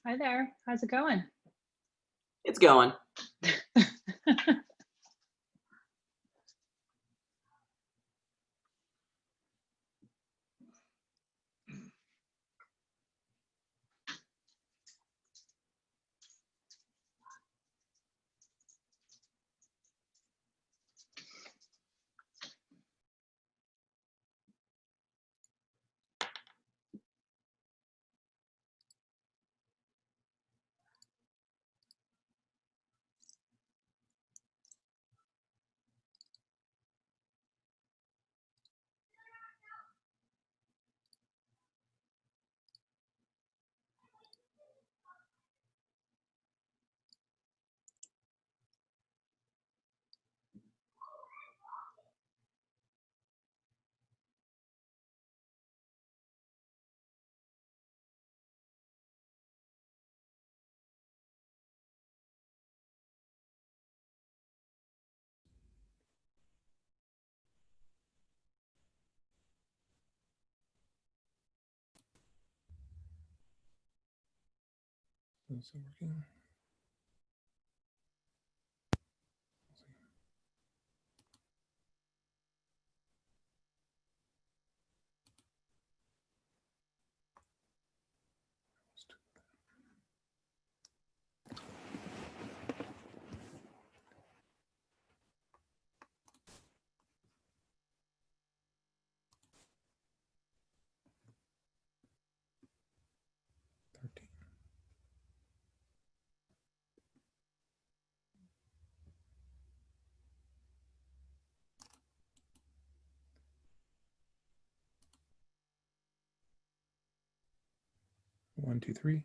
Hi there. How's it going? It's going. Is it working? One, two, three.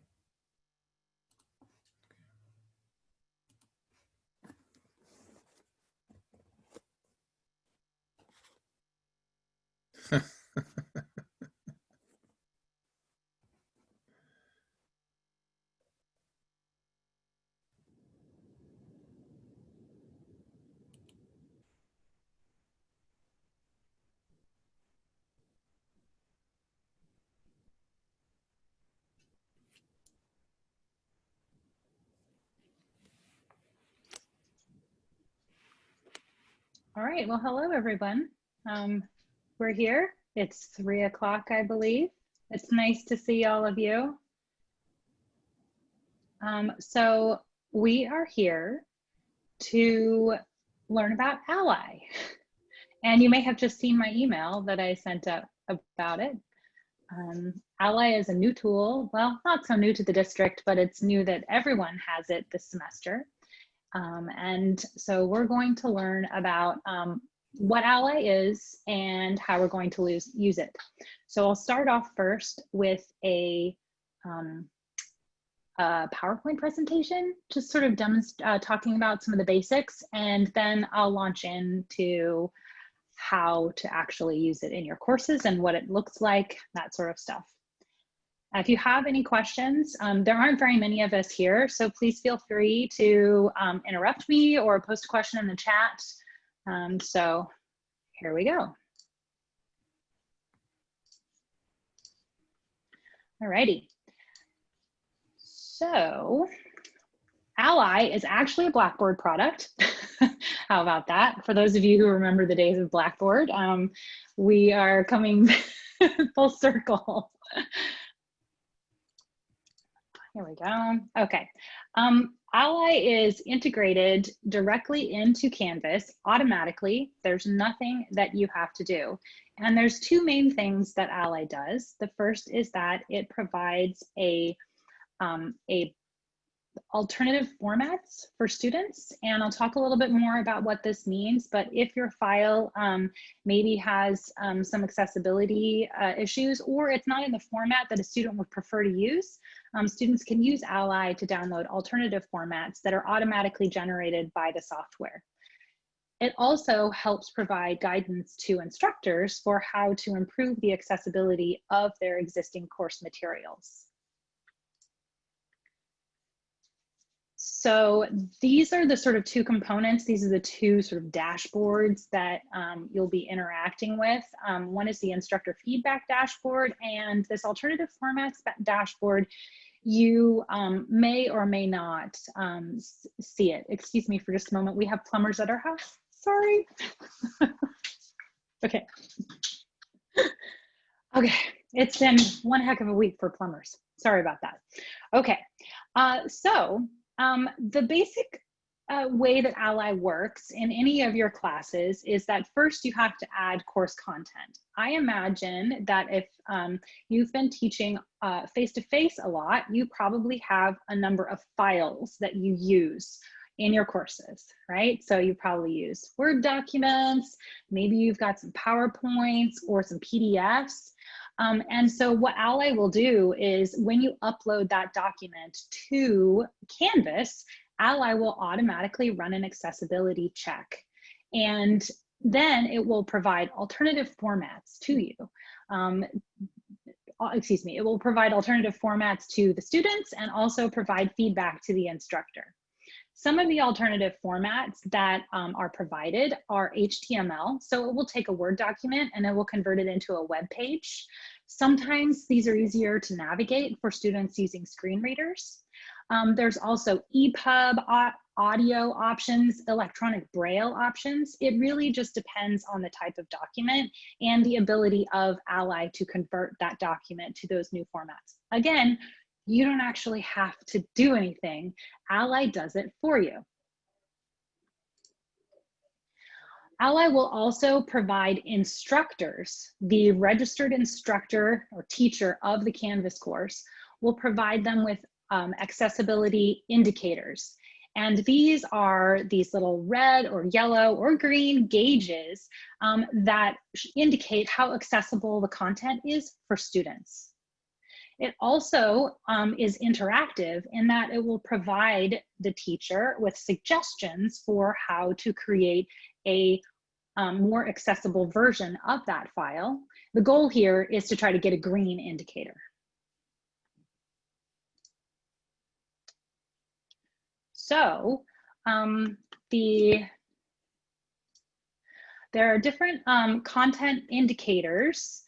All right. Well, hello, everyone. We're here. It's 3 o'clock, I believe. It's nice to see all of you. So we are here to learn about Ally. And you may have just seen my email that I sent out about it. Ally is a new tool. Well, not so new to the district, but it's new that everyone has it this semester. And so we're going to learn about what Ally is and how we're going to use it. So I'll start off first with a PowerPoint presentation, just sort of talking about some of the basics, and then I'll launch into how to actually use it in your courses and what it looks like, that sort of stuff. If you have any questions, there aren't very many of us here, so please feel free to interrupt me or post a question in the chat. So here we go. Alrighty. So Ally is actually a Blackboard product. How about that? For those of you who remember the days of Blackboard, we are coming full circle. Here we go. Okay. Ally is integrated directly into Canvas automatically. There's nothing that you have to do. And there's two main things that Ally does. The first is that it provides a alternative formats for students, and I'll talk a little bit more about what this means. But if your file maybe has some accessibility issues, or it's not in the format that a student would prefer to use, students can use Ally to download alternative formats that are automatically generated by the software. It also helps provide guidance to instructors for how to improve the accessibility of their existing course materials. So these are the sort of two components. These are the two sort of dashboards that you'll be interacting with. One is the instructor feedback dashboard, and this alternative formats dashboard you may or may not see it. Excuse me for just a moment. We have plumbers at our house. Sorry. Okay. Okay, it's been one heck of a week for plumbers. Sorry about that. Okay, the basic way that Ally works in any of your classes is that first you have to add course content. I imagine that if you've been teaching face-to-face a lot, you probably have a number of files that you use in your courses, right? So you probably use Word documents, maybe you've got some PowerPoints or some PDFs. And so what Ally will do is when you upload that document to Canvas, Ally will automatically run an accessibility check. And then it will provide alternative formats to you. It will provide alternative formats to the students and also provide feedback to the instructor. Some of the alternative formats that are provided are HTML. So it will take a Word document and it will convert it into a web page. Sometimes these are easier to navigate for students using screen readers. There's also EPUB audio options, electronic braille options. It really just depends on the type of document and the ability of Ally to convert that document to those new formats. Again, you don't actually have to do anything. Ally does it for you. Ally will also provide instructors. The registered instructor or teacher of the Canvas course will provide them with accessibility indicators. And these are these little red or yellow or green gauges that indicate how accessible the content is for students. It also is interactive in that it will provide the teacher with suggestions for how to create a more accessible version of that file. The goal here is to try to get a green indicator. So there are different content indicators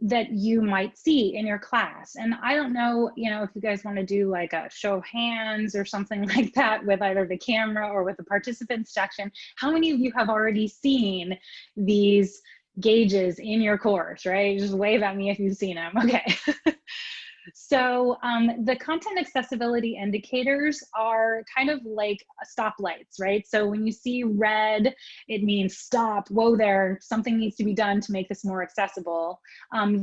that you might see in your class. And I don't know, if you guys want to do like a show of hands or something like that with either the camera or with the participant section. How many of you have already seen these gauges in your course, right? Just wave at me if you've seen them. Okay. So the content accessibility indicators are kind of like stoplights, right? So when you see red, it means stop, whoa there, something needs to be done to make this more accessible.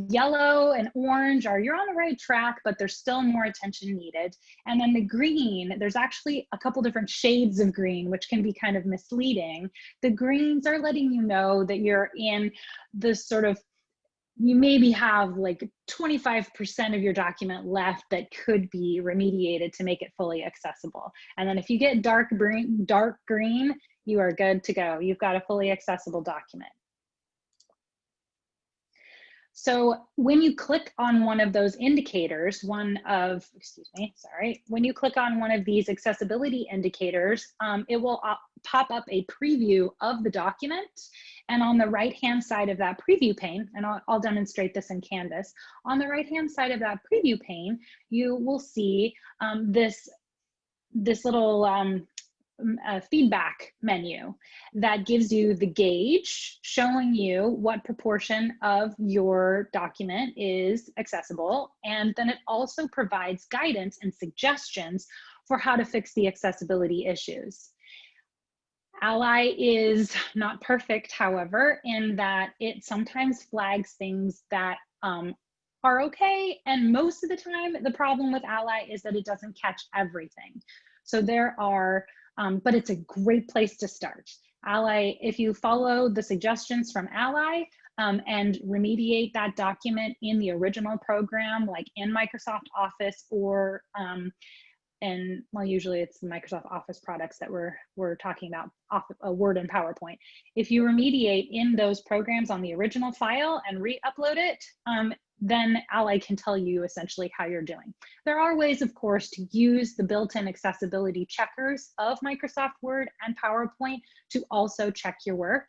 Yellow and orange are you're on the right track, but there's still more attention needed. And then the green, there's actually a couple different shades of green, which can be kind of misleading. The greens are letting you know that you're in the sort of you maybe have like 25% of your document left that could be remediated to make it fully accessible. And then if you get dark green, you are good to go. You've got a fully accessible document. So when you click on one of those indicators, when you click on one of these accessibility indicators, it will pop up a preview of the document. And on the right-hand side of that preview pane, and I'll demonstrate this in Canvas, on the right-hand side of that preview pane, you will see this little feedback menu that gives you the gauge showing you what proportion of your document is accessible. And then it also provides guidance and suggestions for how to fix the accessibility issues. Ally is not perfect, however, in that it sometimes flags things that are okay. And most of the time, the problem with Ally is that it doesn't catch everything. So there are, but it's a great place to start. Ally, if you follow the suggestions from Ally and remediate that document in the original program, like in Microsoft Office or and well, usually it's Microsoft Office products that we're talking about, Word and PowerPoint. If you remediate in those programs on the original file and re-upload it, then Ally can tell you essentially how you're doing. There are ways, of course, to use the built-in accessibility checkers of Microsoft Word and PowerPoint to also check your work.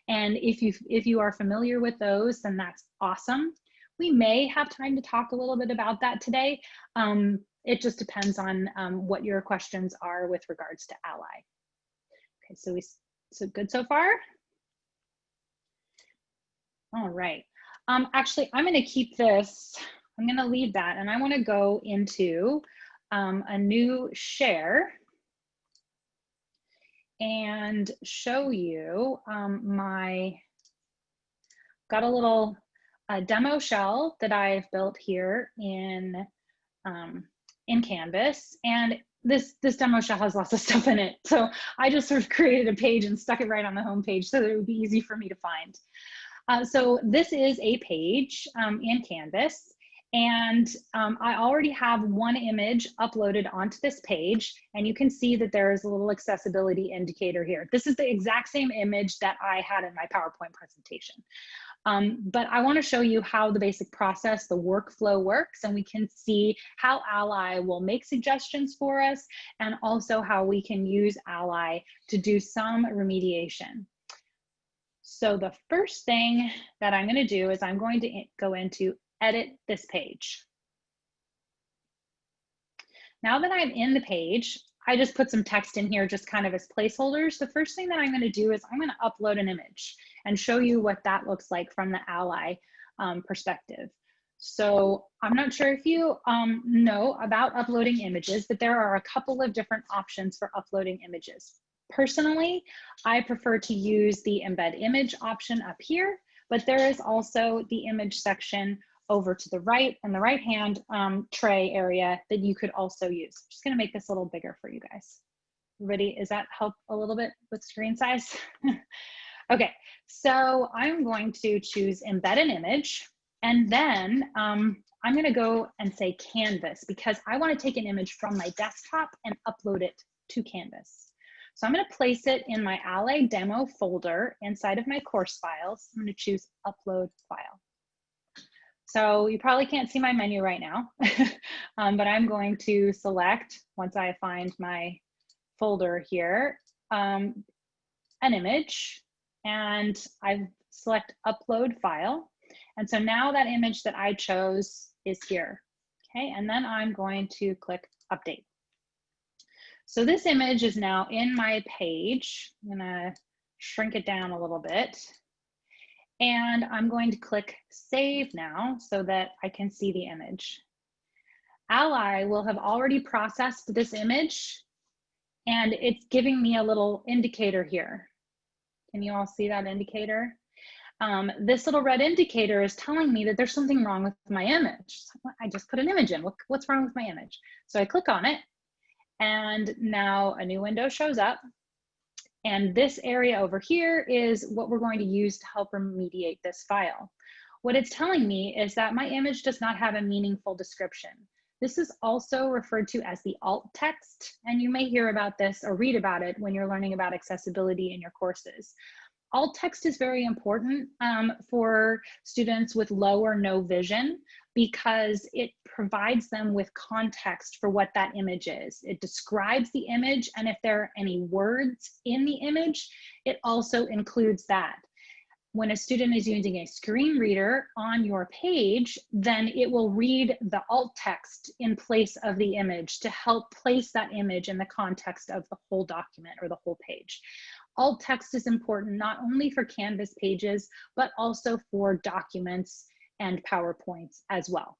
And if you are familiar with those, then that's awesome. We may have time to talk a little bit about that today. It just depends on what your questions are with regards to Ally. Okay, so good so far? All right. Actually, I'm going to keep this. I'm going to leave that, and I want to go into a new share and show you got a little demo shell that I've built here in Canvas, and this demo shell has lots of stuff in it. So I just sort of created a page and stuck it right on the home page so that it would be easy for me to find. So this is a page in Canvas, and I already have one image uploaded onto this page, and you can see that there is a little accessibility indicator here. This is the exact same image that I had in my PowerPoint presentation. But I want to show you how the basic process, the workflow works, and we can see how Ally will make suggestions for us, and also how we can use Ally to do some remediation. So the first thing that I'm going to do is I'm going to go into edit this page. Now that I'm in the page, I just put some text in here just kind of as placeholders. The first thing that I'm going to do is I'm going to upload an image and show you what that looks like from the Ally perspective. So I'm not sure if you know about uploading images, but there are a couple of different options for uploading images. Personally, I prefer to use the embed image option up here, but there is also the image section over to the right and the right hand tray area that you could also use. I'm just going to make this a little bigger for you guys. Ready? Does that help a little bit with screen size? Okay, so I'm going to choose embed an image, and then I'm going to go and say Canvas, because I want to take an image from my desktop and upload it to Canvas. So I'm going to place it in my Ally demo folder inside of my course files. I'm going to choose upload file. So you probably can't see my menu right now, but I'm going to select, once I find my folder here, an image, and I select upload file. And so now that image that I chose is here. Okay, and then I'm going to click update. So this image is now in my page. I'm gonna shrink it down a little bit. And I'm going to click save now so that I can see the image. Ally will have already processed this image, and it's giving me a little indicator here. Can you all see that indicator? This little red indicator is telling me that there's something wrong with my image. I just put an image in. What's wrong with my image? So I click on it, and now a new window shows up. And this area over here is what we're going to use to help remediate this file. What it's telling me is that my image does not have a meaningful description. This is also referred to as the alt text, and you may hear about this or read about it when you're learning about accessibility in your courses. Alt text is very important for students with low or no vision, because it provides them with context for what that image is. It describes the image, and if there are any words in the image, it also includes that. When a student is using a screen reader on your page, then it will read the alt text in place of the image to help place that image in the context of the whole document or the whole page. Alt text is important not only for Canvas pages, but also for documents and PowerPoints as well.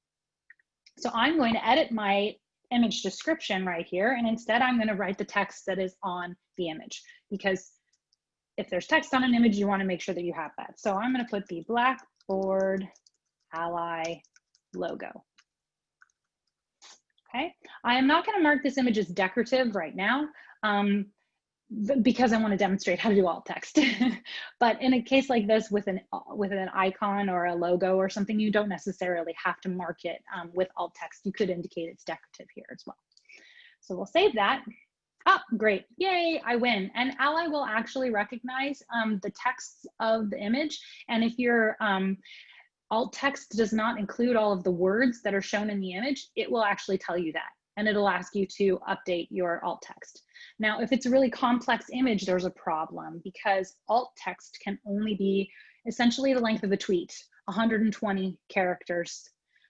So I'm going to edit my image description right here, and instead I'm going to write the text that is on the image, because if there's text on an image, you want to make sure that you have that. So I'm going to put the Blackboard Ally logo. Okay, I am not going to mark this image as decorative right now, because I want to demonstrate how to do alt text. But in a case like this with an icon or a logo or something, you don't necessarily have to mark it with alt text. You could indicate it's decorative here as well. So we'll save that. Oh, great, yay, I win. And Ally will actually recognize the texts of the image. And if your alt text does not include all of the words that are shown in the image, it will actually tell you that. And it'll ask you to update your alt text. Now, if it's a really complex image, there's a problem, because alt text can only be essentially the length of a tweet 120 characters.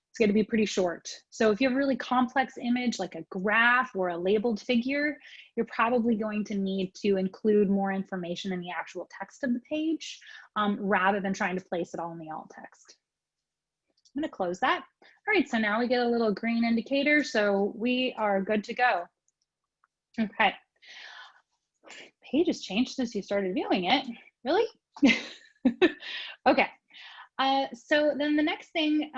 It's going to be pretty short. So if you have a really complex image like a graph or a labeled figure, you're probably going to need to include more information in the actual text of the page rather than trying to place it all in the alt text. I'm going to close that. All right, so now we get a little green indicator, so we are good to go. Okay. Page has changed since you started viewing it. Really? Okay. So then the next thing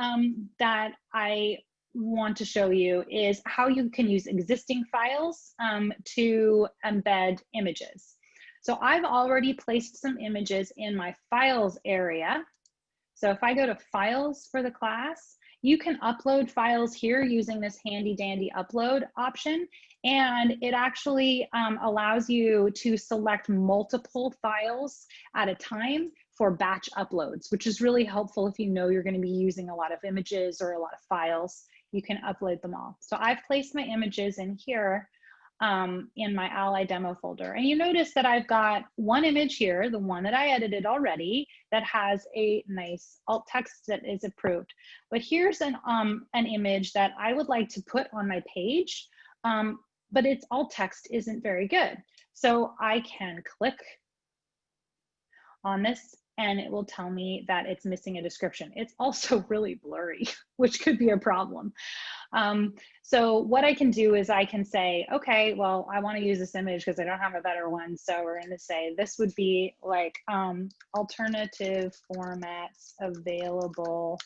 that I want to show you is how you can use existing files to embed images. So I've already placed some images in my files area. So if I go to files for the class, you can upload files here using this handy dandy upload option. And it actually allows you to select multiple files at a time for batch uploads, which is really helpful if you know you're going to be using a lot of images or a lot of files. You can upload them all. So I've placed my images in here in my Ally demo folder. And you notice that I've got one image here, the one that I edited already, that has a nice alt text that is approved. But here's an image that I would like to put on my page, but its alt text isn't very good. So I can click on this and it will tell me that it's missing a description. It's also really blurry, which could be a problem. So what I can do is I can say, okay, well, I want to use this image because I don't have a better one. So we're going to say this would be like alternative formats available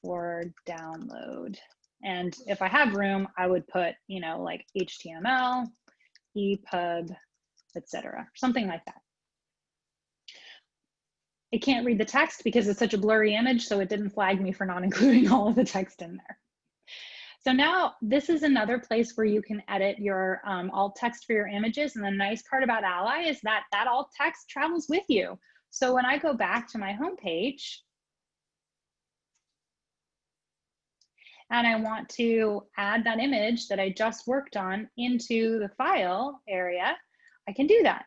for download. And if I have room, I would put, you know, like HTML, EPUB, etc., something like that. It can't read the text because it's such a blurry image, so it didn't flag me for not including all of the text in there. So now this is another place where you can edit your alt text for your images. And the nice part about Ally is that that alt text travels with you. So when I go back to my home page and I want to add that image that I just worked on into the file area, I can do that.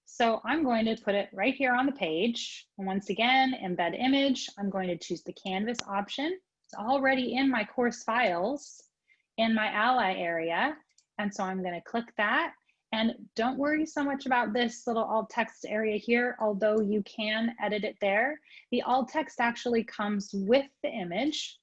So I'm going to put it right here on the page. And once again, embed image. I'm going to choose the canvas option. It's already in my course files in my Ally area. And so I'm going to click that. And don't worry so much about this little alt text area here, although you can edit it there. The alt text actually comes with the image.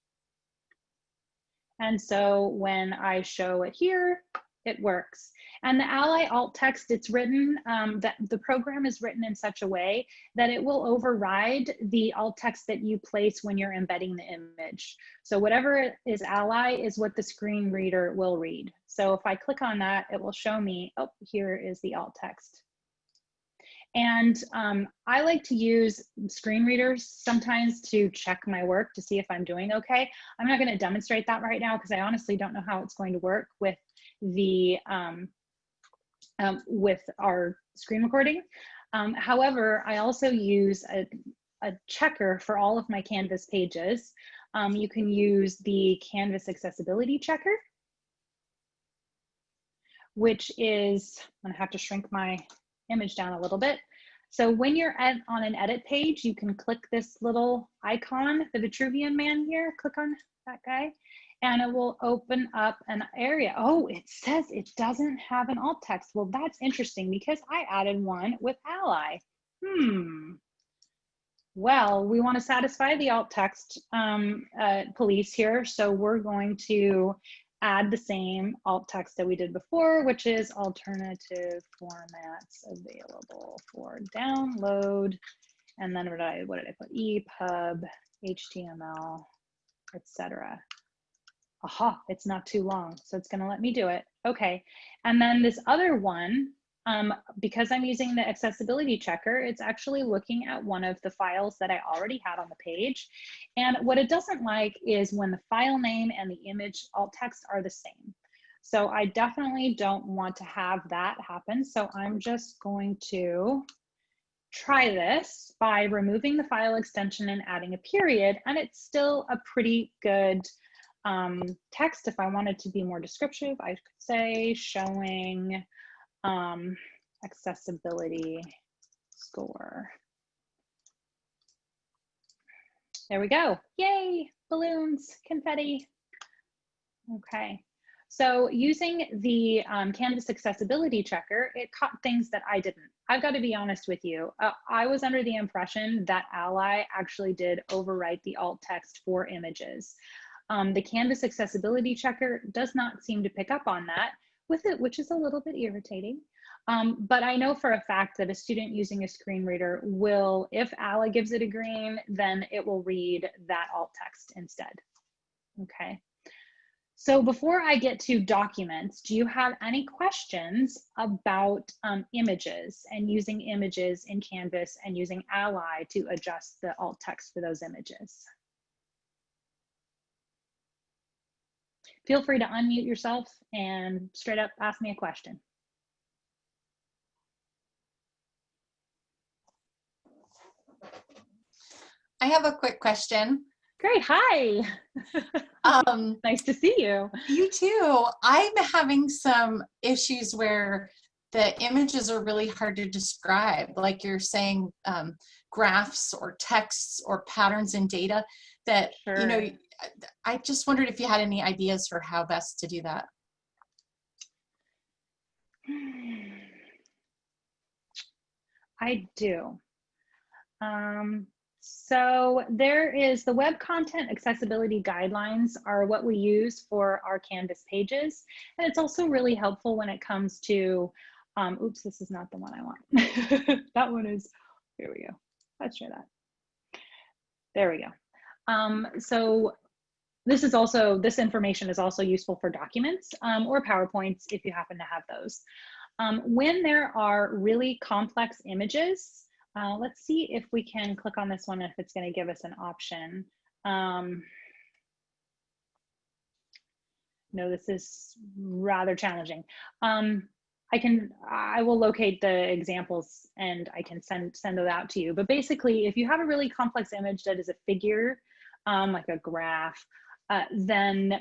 And so when I show it here, it works. And the Ally alt text, it's written, that the program is written in such a way that it will override the alt text that you place when you're embedding the image. So whatever is Ally is what the screen reader will read. So if I click on that, it will show me, oh, here is the alt text. And I like to use screen readers sometimes to check my work to see if I'm doing okay. I'm not going to demonstrate that right now because I honestly don't know how it's going to work with the with our screen recording. However, I also use a checker for all of my Canvas pages. You can use the Canvas accessibility checker, which is, I'm gonna have to shrink my image down a little bit. So when you're on an edit page, you can click this little icon, the Vitruvian man here, click on that guy, and it will open up an area. Oh, it says it doesn't have an alt text. Well, that's interesting because I added one with Ally. Well, we want to satisfy the alt text police here, so we're going to add the same alt text that we did before, which is alternative formats available for download. And then what did I put? EPUB, HTML, etc. Aha, it's not too long, so it's gonna let me do it. Okay, and then this other one, because I'm using the accessibility checker, it's actually looking at one of the files that I already had on the page. And what it doesn't like is when the file name and the image alt text are the same. So I definitely don't want to have that happen. So I'm just going to try this by removing the file extension and adding a period, and it's still a pretty good text. If I wanted to be more descriptive, I could say showing accessibility score. There we go. Yay, balloons, confetti. Okay. So using the Canvas accessibility checker, it caught things that I didn't. I've got to be honest with you. I was under the impression that Ally actually did overwrite the alt text for images. The Canvas accessibility checker does not seem to pick up on that with it, which is a little bit irritating. But I know for a fact that a student using a screen reader will, if Ally gives it a green, then it will read that alt text instead. Okay. So before I get to documents, do you have any questions about images and using images in Canvas and using Ally to adjust the alt text for those images? Feel free to unmute yourself and straight up ask me a question. I have a quick question. Great, hi. Nice to see you. You too. I'm having some issues where the images are really hard to describe, like you're saying, graphs or texts or patterns in data that, Sure. you know, I just wondered if you had any ideas for how best to do that. I do. So there is the web content accessibility guidelines are what we use for our Canvas pages. And it's also really helpful when it comes to, oops, this is not the one I want. That one is, here we go. Let's try that. There we go. So this is also, this information is also useful for documents or PowerPoints if you happen to have those. When there are really complex images, let's see if we can click on this one, if it's going to give us an option. No, this is rather challenging. I will locate the examples and I can send those out to you. But basically, if you have a really complex image that is a figure, like a graph, then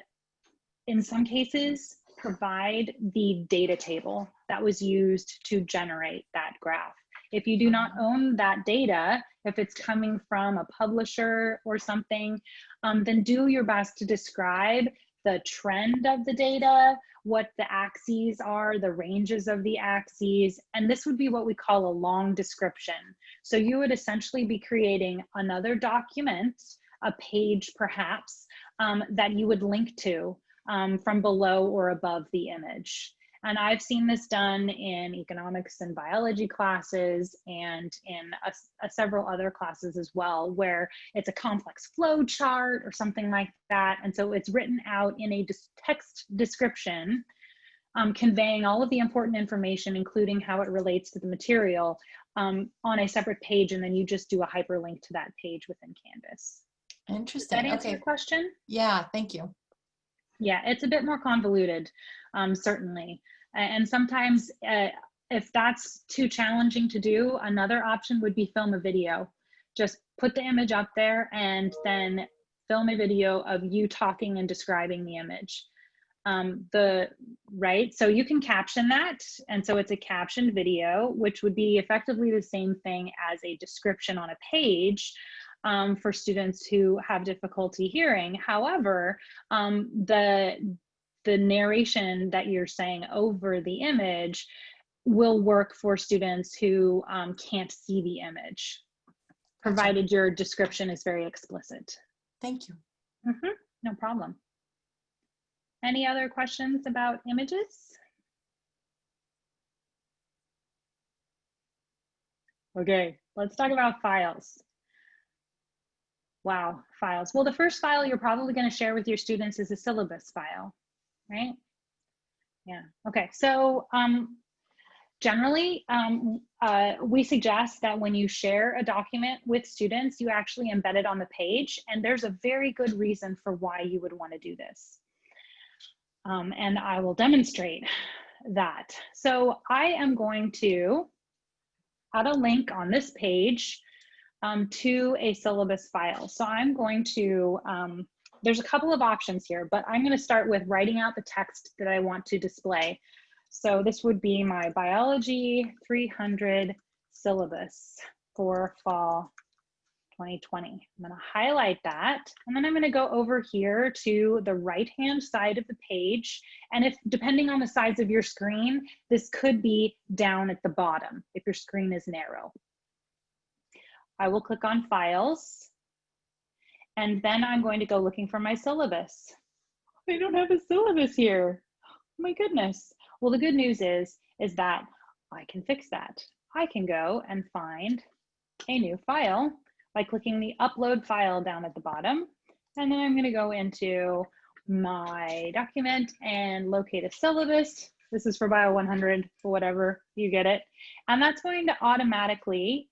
in some cases, provide the data table that was used to generate that graph. If you do not own that data, if it's coming from a publisher or something, then do your best to describe the trend of the data, what the axes are, the ranges of the axes, and this would be what we call a long description. So you would essentially be creating another document, a page perhaps, that you would link to from below or above the image. And I've seen this done in economics and biology classes and in several other classes as well, where it's a complex flow chart or something like that. And so it's written out in a text description, conveying all of the important information, including how it relates to the material on a separate page. And then you just do a hyperlink to that page within Canvas. Interesting. Does that answer Okay. your question? Yeah, thank you. Yeah, it's a bit more convoluted, certainly. And sometimes if that's too challenging to do, another option would be film a video. Just put the image up there and then film a video of you talking and describing the image. So you can caption that. And so it's a captioned video, which would be effectively the same thing as a description on a page. For students who have difficulty hearing. However, the narration that you're saying over the image will work for students who can't see the image, provided your description is very explicit. Thank you. No problem. Any other questions about images? Okay, let's talk about files. Wow, files. Well, the first file you're probably going to share with your students is a syllabus file, right? Yeah, okay. So generally, we suggest that when you share a document with students, you actually embed it on the page. And there's a very good reason for why you would want to do this. And I will demonstrate that. So I am going to add a link on this page to a syllabus file. So I'm going to, there's a couple of options here, but I'm going to start with writing out the text that I want to display. So this would be my biology 300 syllabus for fall 2020. I'm going to highlight that, and then I'm going to go over here to the right-hand side of the page. And if, depending on the size of your screen, this could be down at the bottom if your screen is narrow. I will click on Files, and then I'm going to go looking for my syllabus. I don't have a syllabus here. Oh my goodness. Well, the good news is that I can fix that. I can go and find a new file by clicking the upload file down at the bottom. And then I'm going to go into my document and locate a syllabus. This is for Bio 100, or whatever, you get it. And that's going to automatically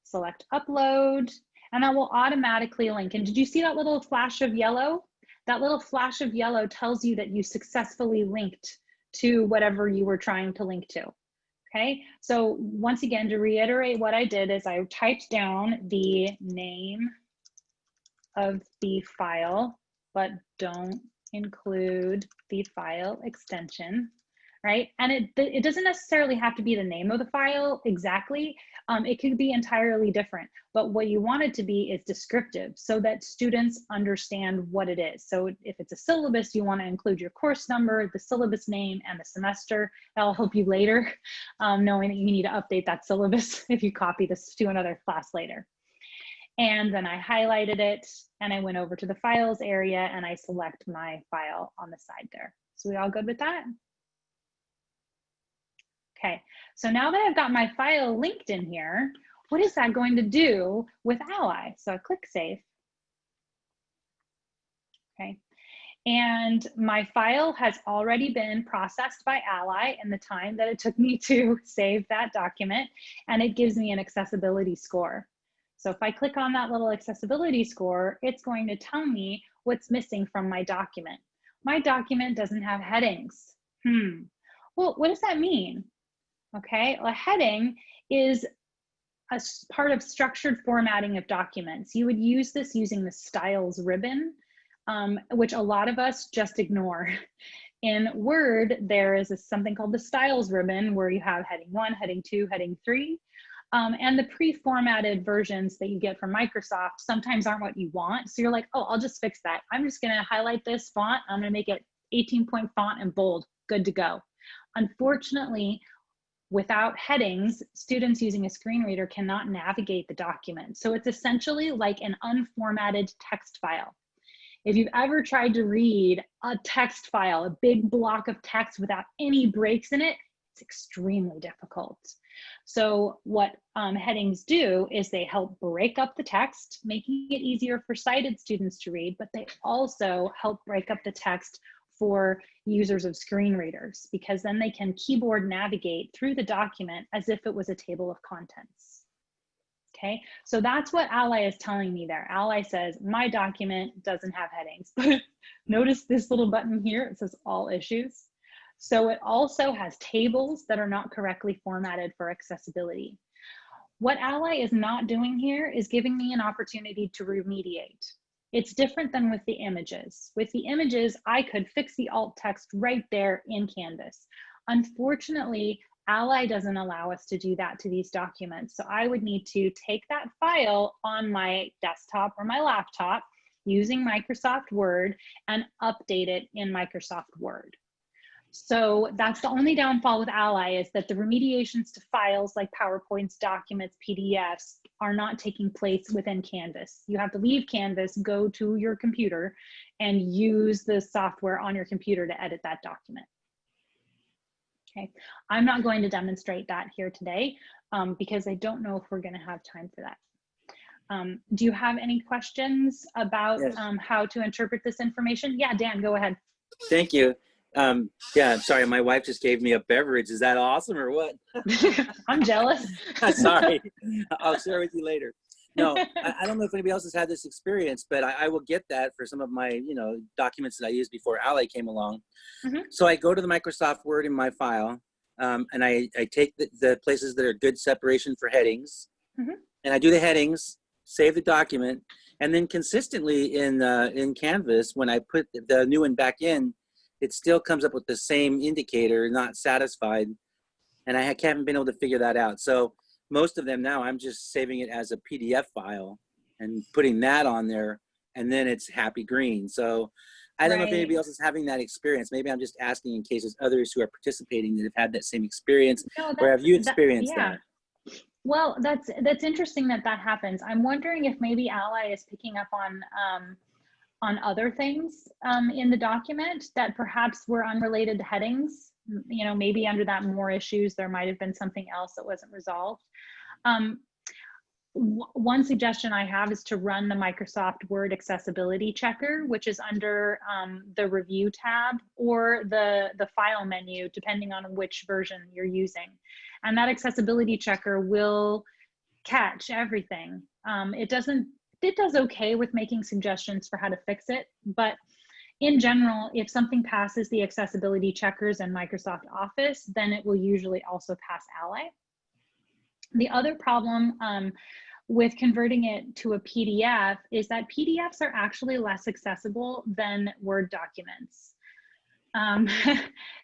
select upload, and that will automatically link. And did you see that little flash of yellow? That little flash of yellow tells you that you successfully linked to whatever you were trying to link to. Okay, so once again, to reiterate what I did is I typed down the name of the file, but don't include the file extension, right? And it doesn't necessarily have to be the name of the file exactly. It could be entirely different, but what you want it to be is descriptive so that students understand what it is. So if it's a syllabus, you want to include your course number, the syllabus name, and the semester. That'll help you later, knowing that you need to update that syllabus if you copy this to another class later. And then I highlighted it, and I went over to the files area, and I select my file on the side there. So we all good with that? Okay, so now that I've got my file linked in here, what is that going to do with Ally? So I click Save. Okay, and my file has already been processed by Ally in the time that it took me to save that document, and it gives me an accessibility score. So if I click on that little accessibility score, it's going to tell me what's missing from my document. My document doesn't have headings. Well, what does that mean? Okay, a heading is a part of structured formatting of documents. You would use this using the styles ribbon, which a lot of us just ignore. In Word, there is something called the styles ribbon where you have heading 1, heading 2, heading 3. And the pre-formatted versions that you get from Microsoft sometimes aren't what you want. So you're like, oh, I'll just fix that. I'm just gonna highlight this font. I'm gonna make it 18-point font and bold, good to go. Unfortunately, without headings, students using a screen reader cannot navigate the document. So it's essentially like an unformatted text file. If you've ever tried to read a text file, a big block of text without any breaks in it, it's extremely difficult. So what headings do is they help break up the text, making it easier for sighted students to read, but they also help break up the text for users of screen readers, because then they can keyboard navigate through the document as if it was a table of contents. Okay, so that's what Ally is telling me there. Ally says, my document doesn't have headings, but notice this little button here, it says all issues. So it also has tables that are not correctly formatted for accessibility. What Ally is not doing here is giving me an opportunity to remediate. It's different than with the images. With the images, I could fix the alt text right there in Canvas. Unfortunately, Ally doesn't allow us to do that to these documents. So I would need to take that file on my desktop or my laptop using Microsoft Word and update it in Microsoft Word. So that's the only downfall with Ally, is that the remediations to files like PowerPoints, documents, PDFs are not taking place within Canvas. You have to leave Canvas, go to your computer, and use the software on your computer to edit that document. Okay, I'm not going to demonstrate that here today because I don't know if we're going to have time for that. Do you have any questions about how to interpret this information? Yeah, Dan, go ahead. Thank you. Yeah, I'm sorry, my wife just gave me a beverage. Is that awesome or what? I'm jealous. Sorry, I'll share with you later. No, I don't know if anybody else has had this experience, but I will get that for some of my, documents that I used before Ally came along. So I go to the Microsoft Word in my file, and I take the places that are good separation for headings, and I do the headings, save the document, and then consistently in Canvas, when I put the new one back in, it still comes up with the same indicator, not satisfied, and I haven't been able to figure that out. So most of them now, I'm just saving it as a PDF file and putting that on there, and then it's happy green. So I don't know if Right. anybody else is having that experience. Maybe I'm just asking in case there's others who are participating that have had that same experience. No, Or have you that- experienced yeah. that? Well, that's interesting that that happens. I'm wondering if maybe Ally is picking up on other things in the document that perhaps were unrelated to headings. You know, maybe under that more issues, there might have been something else that wasn't resolved. One suggestion I have is to run the Microsoft Word accessibility checker, which is under the review tab or the file menu, depending on which version you're using. And that accessibility checker will catch everything. It does okay with making suggestions for how to fix it, but in general, if something passes the accessibility checkers in Microsoft Office, then it will usually also pass Ally. The other problem with converting it to a PDF is that PDFs are actually less accessible than Word documents.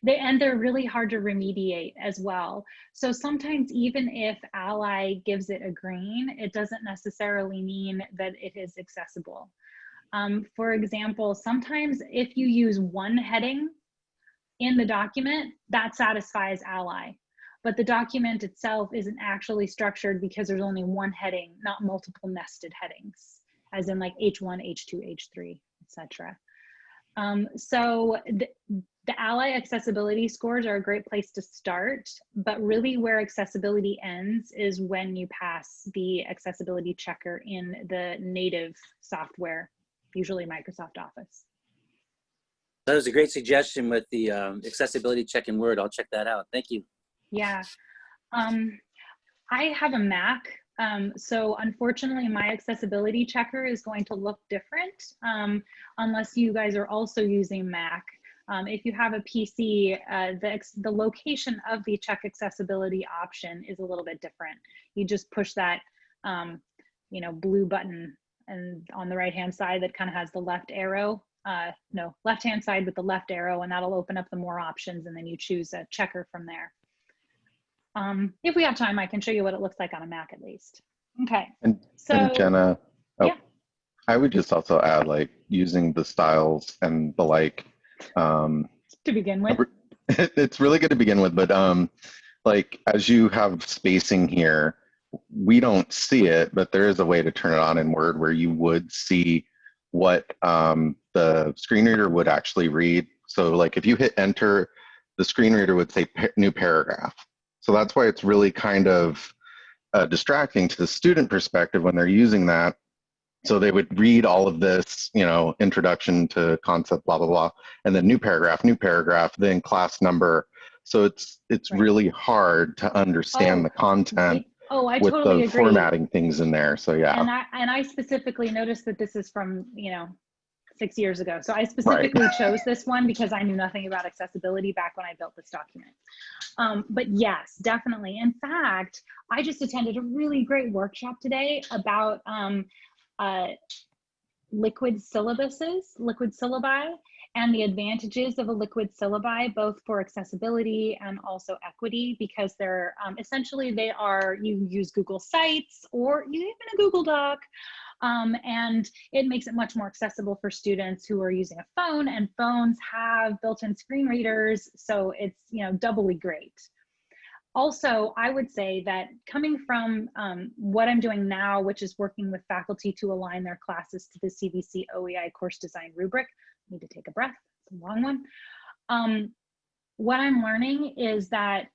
They're really hard to remediate as well. So sometimes even if Ally gives it a green, it doesn't necessarily mean that it is accessible. For example, sometimes if you use one heading in the document, that satisfies Ally. But the document itself isn't actually structured because there's only one heading, not multiple nested headings, as in like H1, H2, H3, etc. So the Ally accessibility scores are a great place to start, but really where accessibility ends is when you pass the accessibility checker in the native software, usually Microsoft Office. That was a great suggestion with the accessibility check in Word. I'll check that out. Thank you. Yeah. I have a Mac, so unfortunately my accessibility checker is going to look different unless you guys are also using Mac. If you have a PC, the location of the check accessibility option is a little bit different. You just push that blue button and on the right hand side that kind of has the left arrow. No, left hand side with the left arrow, and that'll open up the more options, and then you choose a checker from there. If we have time, I can show you what it looks like on a Mac at least. Okay. And Jenna, yeah. I would just also add, like, using the styles and the like. To begin with. It's really good to begin with, but like, as you have spacing here, we don't see it, but there is a way to turn it on in Word where you would see what the screen reader would actually read. So like if you hit enter, the screen reader would say new paragraph. So that's why it's really kind of distracting to the student perspective when they're using that. So they would read all of this, you know, introduction to concept, blah, blah, blah, and then new paragraph, then class number. So it's right. Really hard to understand the content I with totally the agree. Formatting things in there. So yeah. And I specifically noticed that this is from, 6 years ago. So I specifically chose this one because I knew nothing about accessibility back when I built this document. But yes, definitely. In fact, I just attended a really great workshop today about liquid syllabi, and the advantages of a liquid syllabi, both for accessibility and also equity, because they're essentially you use Google Sites or even a Google Doc, and it makes it much more accessible for students who are using a phone, and phones have built-in screen readers, so it's doubly great. Also, I would say that coming from what I'm doing now, which is working with faculty to align their classes to the CVC OEI course design rubric, I need to take a breath, it's a long one. What I'm learning is that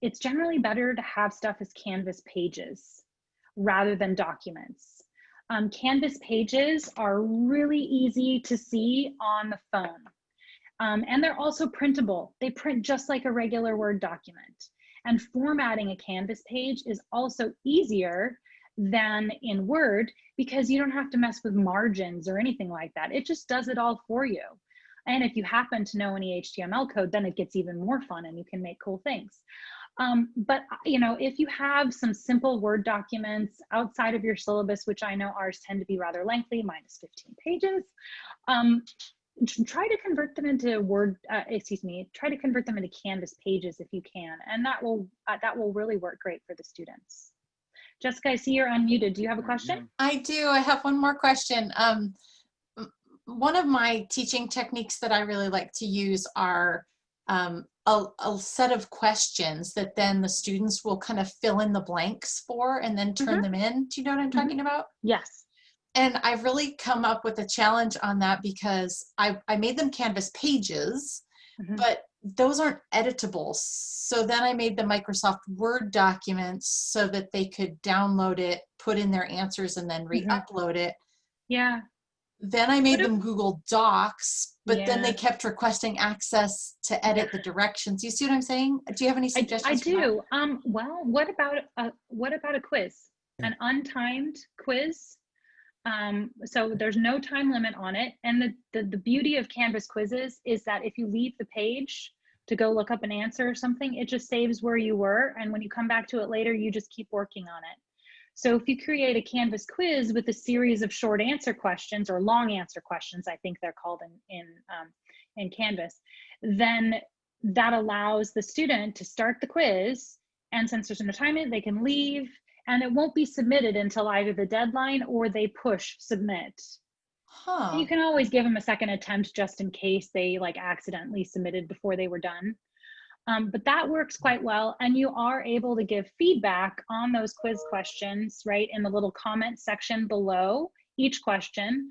it's generally better to have stuff as Canvas pages rather than documents. Canvas pages are really easy to see on the phone. And they're also printable. They print just like a regular Word document. And formatting a Canvas page is also easier than in Word because you don't have to mess with margins or anything like that. It just does it all for you. And if you happen to know any HTML code, then it gets even more fun and you can make cool things. But if you have some simple Word documents outside of your syllabus, which I know ours tend to be rather lengthy, mine is 15 pages, try to convert them into try to convert them into Canvas pages if you can, and that will really work great for the students. Jessica, I see you're unmuted. Do you have a question? I do. I have one more question. One of my teaching techniques that I really like to use are a set of questions that then the students will kind of fill in the blanks for and then turn them in. Do you know what I'm talking about? Yes. And I've really come up with a challenge on that because I made them Canvas pages, but those aren't editable. So then I made the Microsoft Word documents so that they could download it, put in their answers, and then re-upload it. Yeah. Then I made them Google Docs, but then they Yeah. kept requesting access to edit the directions. You see what I'm saying? Do you have any suggestions? I do. Well, what about a quiz? An untimed quiz? So there's no time limit on it. And the beauty of Canvas quizzes is that if you leave the page to go look up an answer or something, it just saves where you were. And when you come back to it later, you just keep working on it. So if you create a Canvas quiz with a series of short answer questions or long answer questions, I think they're called in Canvas, then that allows the student to start the quiz. And since there's no time in it, they can leave, and it won't be submitted until either the deadline or they push submit. Huh. You can always give them a second attempt just in case they like accidentally submitted before they were done. But that works quite well, and you are able to give feedback on those quiz questions, right, in the little comment section below each question.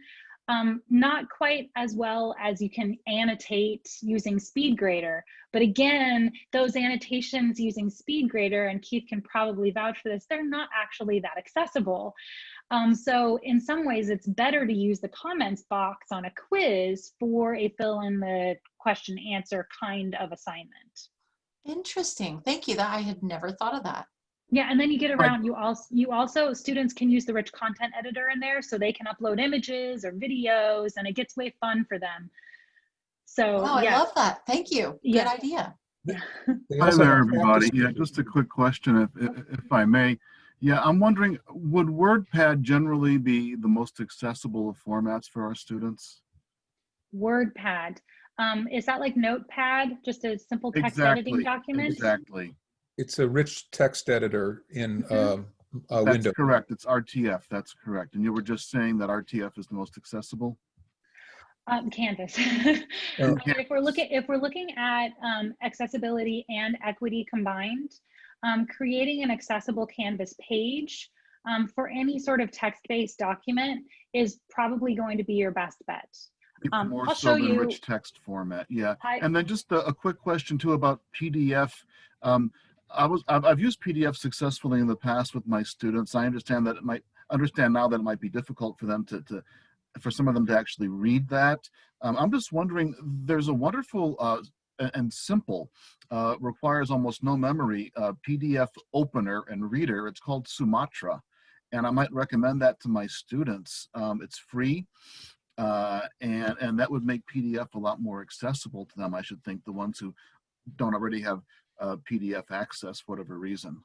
Not quite as well as you can annotate using SpeedGrader, but again, those annotations using SpeedGrader, and Keith can probably vouch for this, they're not actually that accessible. So in some ways, it's better to use the comments box on a quiz for a fill in the question answer kind of assignment. Interesting. Thank you. That I had never thought of that. Yeah, and then you get around, you also students can use the rich content editor in there, so they can upload images or videos, and it gets way fun for them. So Oh, yeah. I love that. Thank you. Yeah. Good idea. Hi there, everybody. Yeah, just a quick question, if I may. Yeah, I'm wondering, would WordPad generally be the most accessible of formats for our students? WordPad. Is that like Notepad, just a simple text editing document? Exactly. It's a rich text editor in That's Windows. correct. It's RTF. That's correct. And you were just saying that RTF is the most accessible? Canvas. Oh. If we're looking at accessibility and equity combined, creating an accessible Canvas page for any sort of text-based document is probably going to be your best bet. More I'll so show than you. rich text format. Yeah. And then just a quick question too about PDF. I've used PDF successfully in the past with my students. I understand that now that it might be difficult for them for some of them to actually read that. I'm just wondering, there's a wonderful and simple, requires almost no memory, PDF opener and reader. It's called Sumatra, and I might recommend that to my students. It's free, and that would make PDF a lot more accessible to them, I should think, the ones who don't already have PDF access for whatever reason.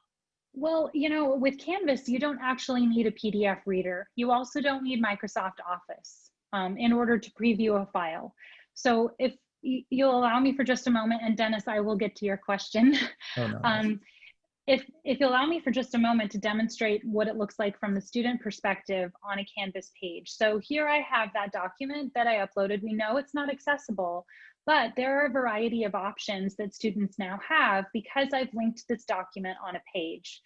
Well, you know, with Canvas, you don't actually need a PDF reader. You also don't need Microsoft Office in order to preview a file. So if you'll allow me for just a moment, and Dennis, I will get to your question. Oh, no. If you'll allow me for just a moment to demonstrate what it looks like from the student perspective on a Canvas page. So here I have that document that I uploaded. We know it's not accessible, but there are a variety of options that students now have because I've linked this document on a page.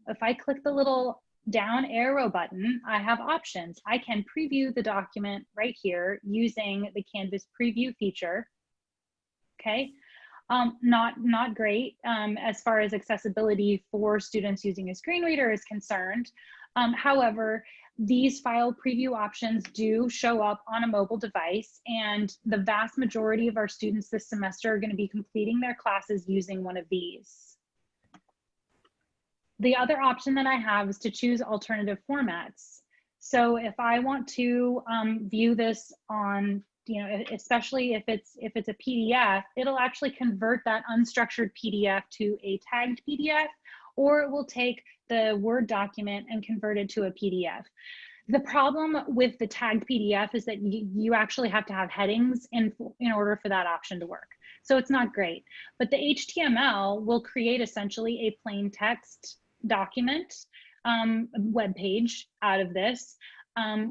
If I click the little down arrow button, I have options. I can preview the document right here using the Canvas preview feature. Okay, not great as far as accessibility for students using a screen reader is concerned. However, these file preview options do show up on a mobile device, and the vast majority of our students this semester are going to be completing their classes using one of these. The other option that I have is to choose alternative formats. So if I want to view this on, you know, especially if it's a PDF, it'll actually convert that unstructured PDF to a tagged PDF, or it will take the Word document and convert it to a PDF. The problem with the tagged PDF is that you actually have to have headings in order for that option to work. So it's not great, but the HTML will create essentially a plain text document web page out of this,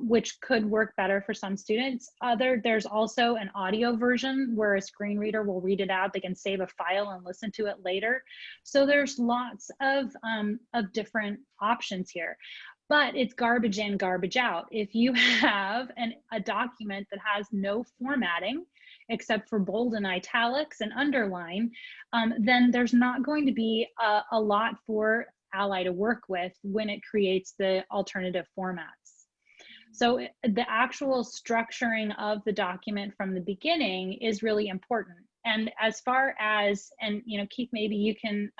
which could work better for some students. There's also an audio version where a screen reader will read it out. They can save a file and listen to it later. So there's lots of different options here. But it's garbage in, garbage out. If you have a document that has no formatting, except for bold and italics and underline, then there's not going to be a lot for Ally to work with when it creates the alternative formats. So the actual structuring of the document from the beginning is really important. And as far as, and Keith, maybe you can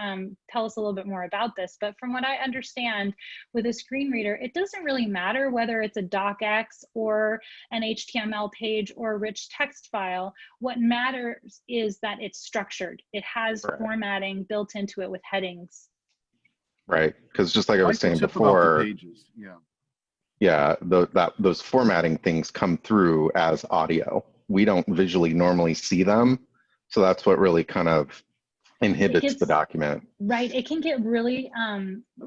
tell us a little bit more about this, but from what I understand with a screen reader, it doesn't really matter whether it's a docx or an HTML page or a rich text file. What matters is that it's structured. It has formatting built into it with headings. Right, because just like I was saying tip about the before, pages. those formatting things come through as audio. We don't visually normally see them. So that's what really kind of inhibits the document. Right. It can get really,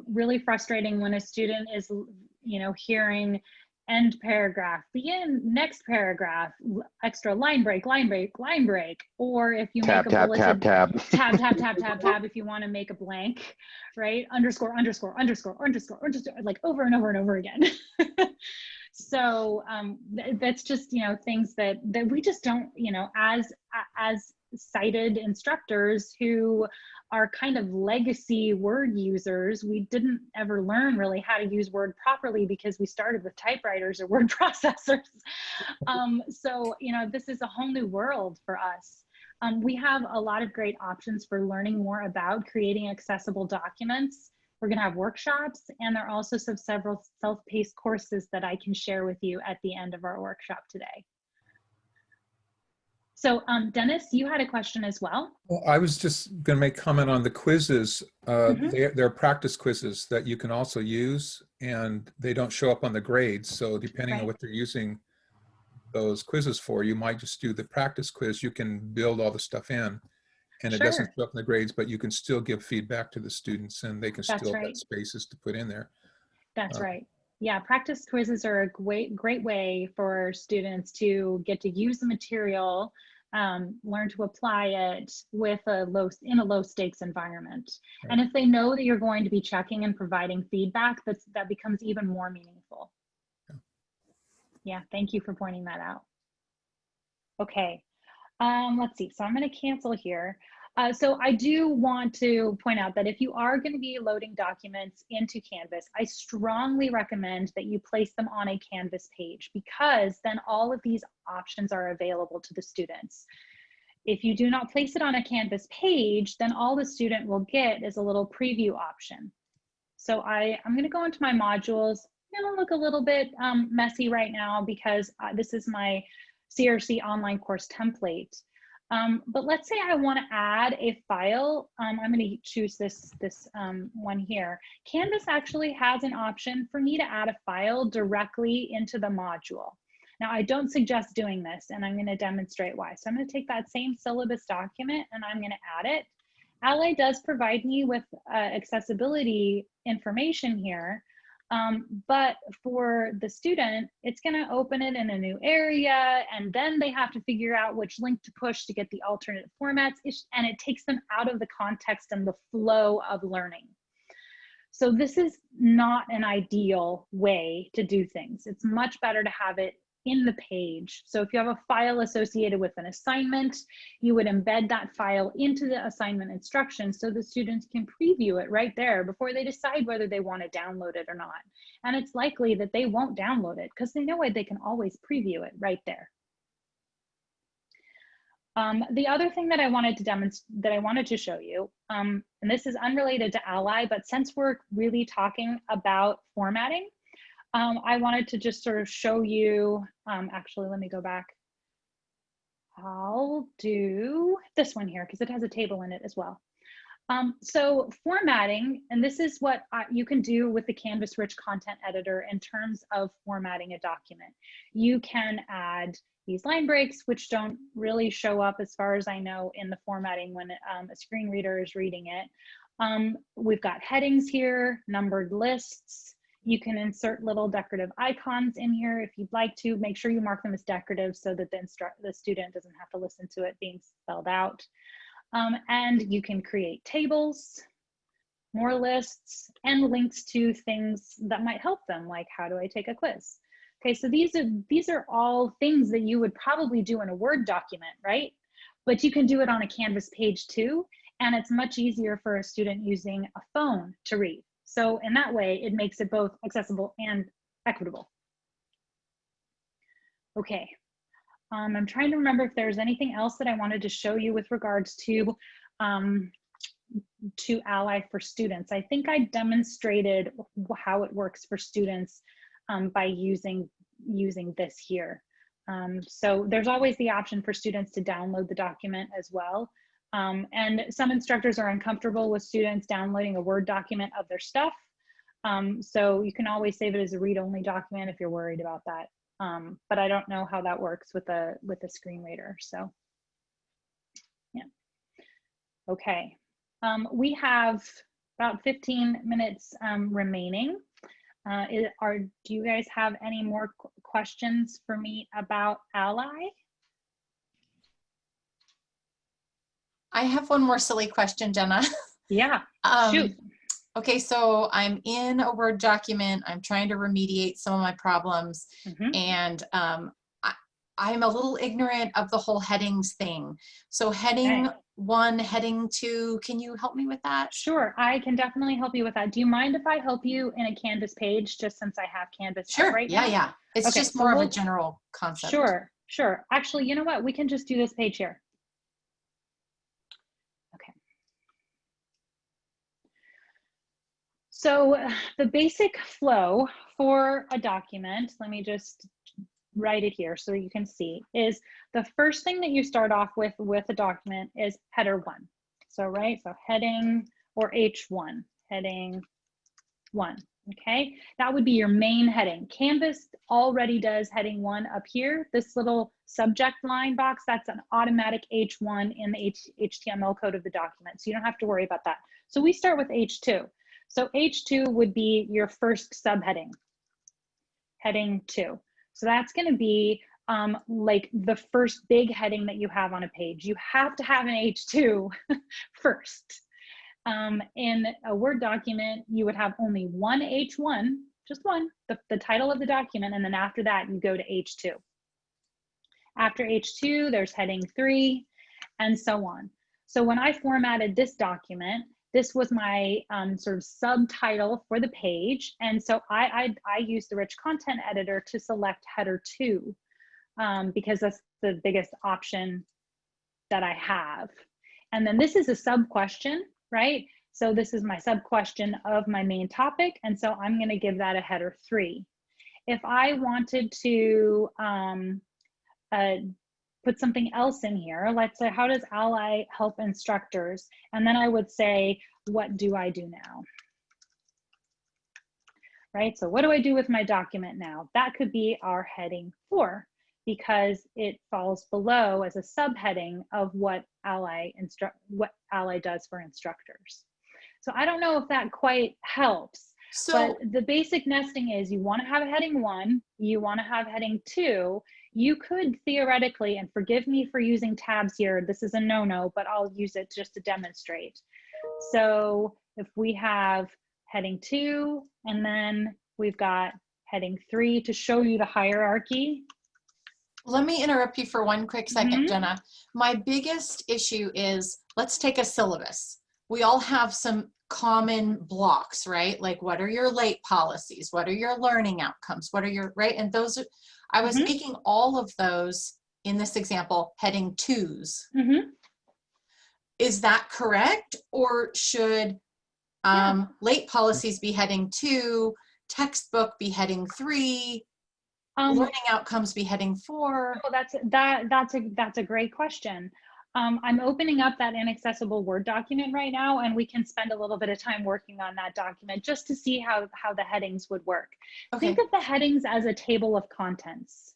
really frustrating when a student is, hearing end paragraph, begin next paragraph, extra line break, line break, line break. Or if you make a bulleted tab, if you want to make a blank, right? Underscore, underscore, underscore, underscore, underscore, like over and over and over again. So that's just, things that we just don't, as cited instructors who are kind of legacy word users, we didn't ever learn really how to use Word properly because we started with typewriters or word processors. So, this is a whole new world for us. We have a lot of great options for learning more about creating accessible documents. We're going to have workshops, and there are also several self-paced courses that I can share with you at the end of our workshop today. So Dennis, you had a question as well. Well, I was just going to make comment on the quizzes. They're practice quizzes that you can also use, and they don't show up on the grades. So depending on what they're using those quizzes for, you might just do the practice quiz. You can build all the stuff in, and it doesn't show up in the grades, but you can still give feedback to the students, and they can still get spaces to put in there. That's right. Yeah, practice quizzes are a great way for students to get to use the material, learn to apply it with in a low stakes environment. Right. And if they know that you're going to be checking and providing feedback, that becomes even more meaningful. Yeah, thank you for pointing that out. Okay, let's see. So I'm going to cancel here. So I do want to point out that if you are going to be loading documents into Canvas, I strongly recommend that you place them on a Canvas page, because then all of these options are available to the students. If you do not place it on a Canvas page, then all the student will get is a little preview option. So I'm going to go into my modules. It's going to look a little bit messy right now because this is my CRC online course template. But let's say I want to add a file. I'm going to choose this one here. Canvas actually has an option for me to add a file directly into the module. Now, I don't suggest doing this, and I'm going to demonstrate why. So I'm going to take that same syllabus document and I'm going to add it. Ally does provide me with accessibility information here. But for the student, it's going to open it in a new area, and then they have to figure out which link to push to get the alternate formats, and it takes them out of the context and the flow of learning. So this is not an ideal way to do things. It's much better to have it in the page. So if you have a file associated with an assignment, you would embed that file into the assignment instructions so the students can preview it right there before they decide whether they want to download it or not. And it's likely that they won't download it because they know they can always preview it right there. The other thing that I wanted to demonstrate, that I wanted to show you, and this is unrelated to Ally, but since we're really talking about formatting, I wanted to just sort of show you, actually, let me go back. I'll do this one here because it has a table in it as well. So formatting, and this is what you can do with the Canvas Rich Content Editor in terms of formatting a document. You can add these line breaks, which don't really show up as far as I know in the formatting when a screen reader is reading it. We've got headings here, numbered lists. You can insert little decorative icons in here if you'd like to. Make sure you mark them as decorative so that the student doesn't have to listen to it being spelled out. And you can create tables, more lists, and links to things that might help them, like how do I take a quiz? Okay, so these are all things that you would probably do in a Word document, right? But you can do it on a Canvas page too, and it's much easier for a student using a phone to read. So in that way, it makes it both accessible and equitable. Okay, I'm trying to remember if there's anything else that I wanted to show you with regards to Ally for students. I think I demonstrated how it works for students by using this here. So there's always the option for students to download the document as well. And some instructors are uncomfortable with students downloading a Word document of their stuff. So you can always save it as a read-only document if you're worried about that. But I don't know how that works with a screen reader. So yeah. Okay. We have about 15 minutes remaining. Do you guys have any more questions for me about Ally? I have one more silly question, Jenna. Yeah, shoot. Okay, so I'm in a Word document. I'm trying to remediate some of my problems. And I'm a little ignorant of the whole headings thing. So heading 1, heading 2, can you help me with that? Sure, I can definitely help you with that. Do you mind if I help you in a Canvas page, just since I have Canvas up right now? Yeah. It's okay, just more of a general concept. Sure. Actually, you know what? We can just do this page here. Okay. So the basic flow for a document, let me just write it here so you can see, is the first thing that you start off with a document is header 1. So so heading or H1, heading 1. Okay, that would be your main heading. Canvas already does heading 1 up here. This little subject line box, that's an automatic H1 in the HTML code of the document. So you don't have to worry about that. So we start with H2. So H2 would be your first subheading, heading 2. So that's going to be like the first big heading that you have on a page. You have to have an H2 first. In a Word document, you would have only one H1, just one, the title of the document, and then after that, you go to H2. After H2, there's heading 3, and so on. So when I formatted this document, this was my sort of subtitle for the page, and so I used the rich content editor to select header 2 because that's the biggest option that I have. And then this is a sub question, right? So this is my sub question of my main topic, and so I'm going to give that a header 3. If I wanted to put something else in here, let's say, how does Ally help instructors? And then I would say, what do I do now? Right, so what do I do with my document now? That could be our heading 4, because it falls below as a subheading of what Ally does for instructors. So I don't know if that quite helps. But the basic nesting is you want to have a heading 1, you want to have heading 2. You could theoretically, and forgive me for using tabs here, this is a no-no, but I'll use it just to demonstrate. So if we have heading 2, and then we've got heading 3 to show you the hierarchy. Let me interrupt you for one quick second, Jenna. My biggest issue is, let's take a syllabus. We all have some common blocks, right? Like, what are your late policies? What are your learning outcomes? What are your, right? And those are, I was making all of those in this example, heading 2s. Is that correct? Or should late policies be heading 2, textbook be heading 3, learning outcomes be heading 4? Oh, that's a great question. I'm opening up that inaccessible Word document right now, and we can spend a little bit of time working on that document just to see how the headings would work. Think of the headings as a table of contents,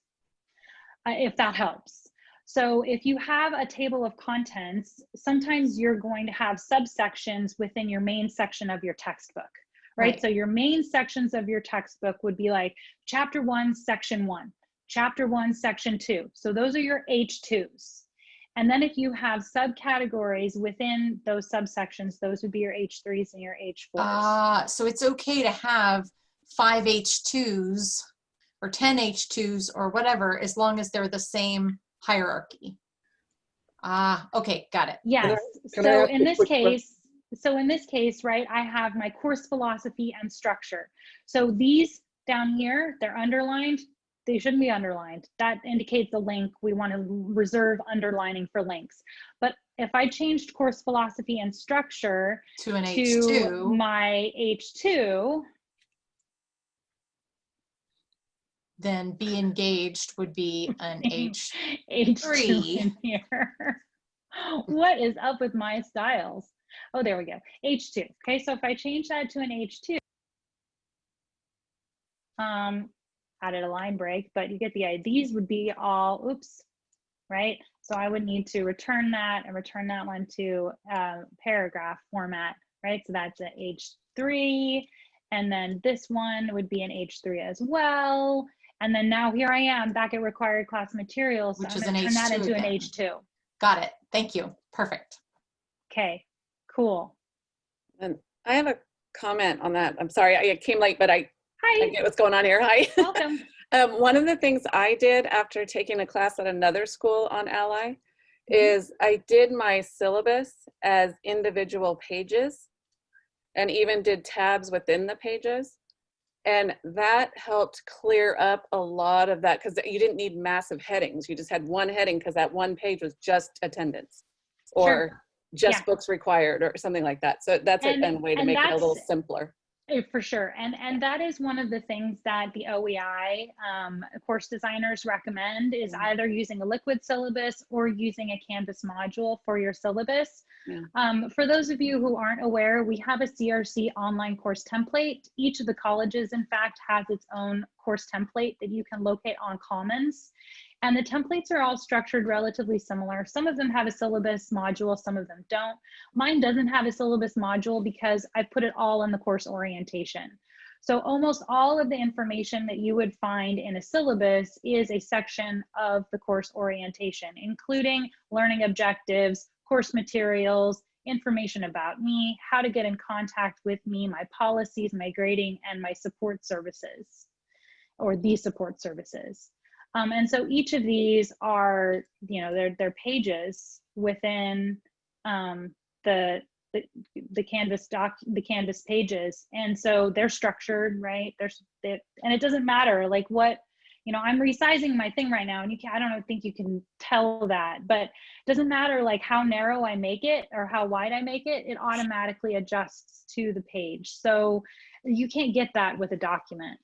if that helps. So if you have a table of contents, sometimes you're going to have subsections within your main section of your textbook, right? So your main sections of your textbook would be like chapter 1, section 1, chapter 1, section 2. So those are your H2s. And then if you have subcategories within those subsections, those would be your H3s and your H4s. So it's okay to have 5 H2s or 10 H2s or whatever, as long as they're the same hierarchy. Okay, got it. Yes. So in this case, right, I have my course philosophy and structure. So these down here, they're underlined. They shouldn't be underlined. That indicates a link. We want to reserve underlining for links. But if I changed course philosophy and structure to an H2, my H2, then be engaged would be an H3. H2 in here. What is up with my styles? Oh, there we go. H2. Okay, so if I change that to an H2, added a line break, but you get the idea. These would be all, oops, right? So I would need to return that and return that one to paragraph format, right? So that's an H3. And then this one would be an H3 as well. And then now here I am back at required class materials. Which So is I'm going to turn that into an H2. Got it. Thank you. Perfect. Okay, cool. And I have a comment on that. I'm sorry, I came late, but I get what's going on here. Hi. Welcome. One of the things I did after taking a class at another school on Ally is I did my syllabus as individual pages and even did tabs within the pages. And that helped clear up a lot of that because you didn't need massive headings. You just had one heading because that one page was just attendance or just books required or something like that. So that's a way to make it a little simpler. For sure. And that is one of the things that the OEI course designers recommend is either using a liquid syllabus or using a Canvas module for your syllabus. For those of you who aren't aware, we have a CRC online course template. Each of the colleges, in fact, has its own course template that you can locate on Commons. And the templates are all structured relatively similar. Some of them have a syllabus module, some of them don't. Mine doesn't have a syllabus module because I put it all in the course orientation. So almost all of the information that you would find in a syllabus is a section of the course orientation, including learning objectives, course materials, information about me, how to get in contact with me, my policies, my grading, and my support services, or the support services. And so each of these are, you know, they're pages within the Canvas pages, and so they're structured, right? And it doesn't matter like what, you know, I'm resizing my thing right now, and I don't think you can tell that, but it doesn't matter like how narrow I make it or how wide I make it, it automatically adjusts to the page. So you can't get that with a document.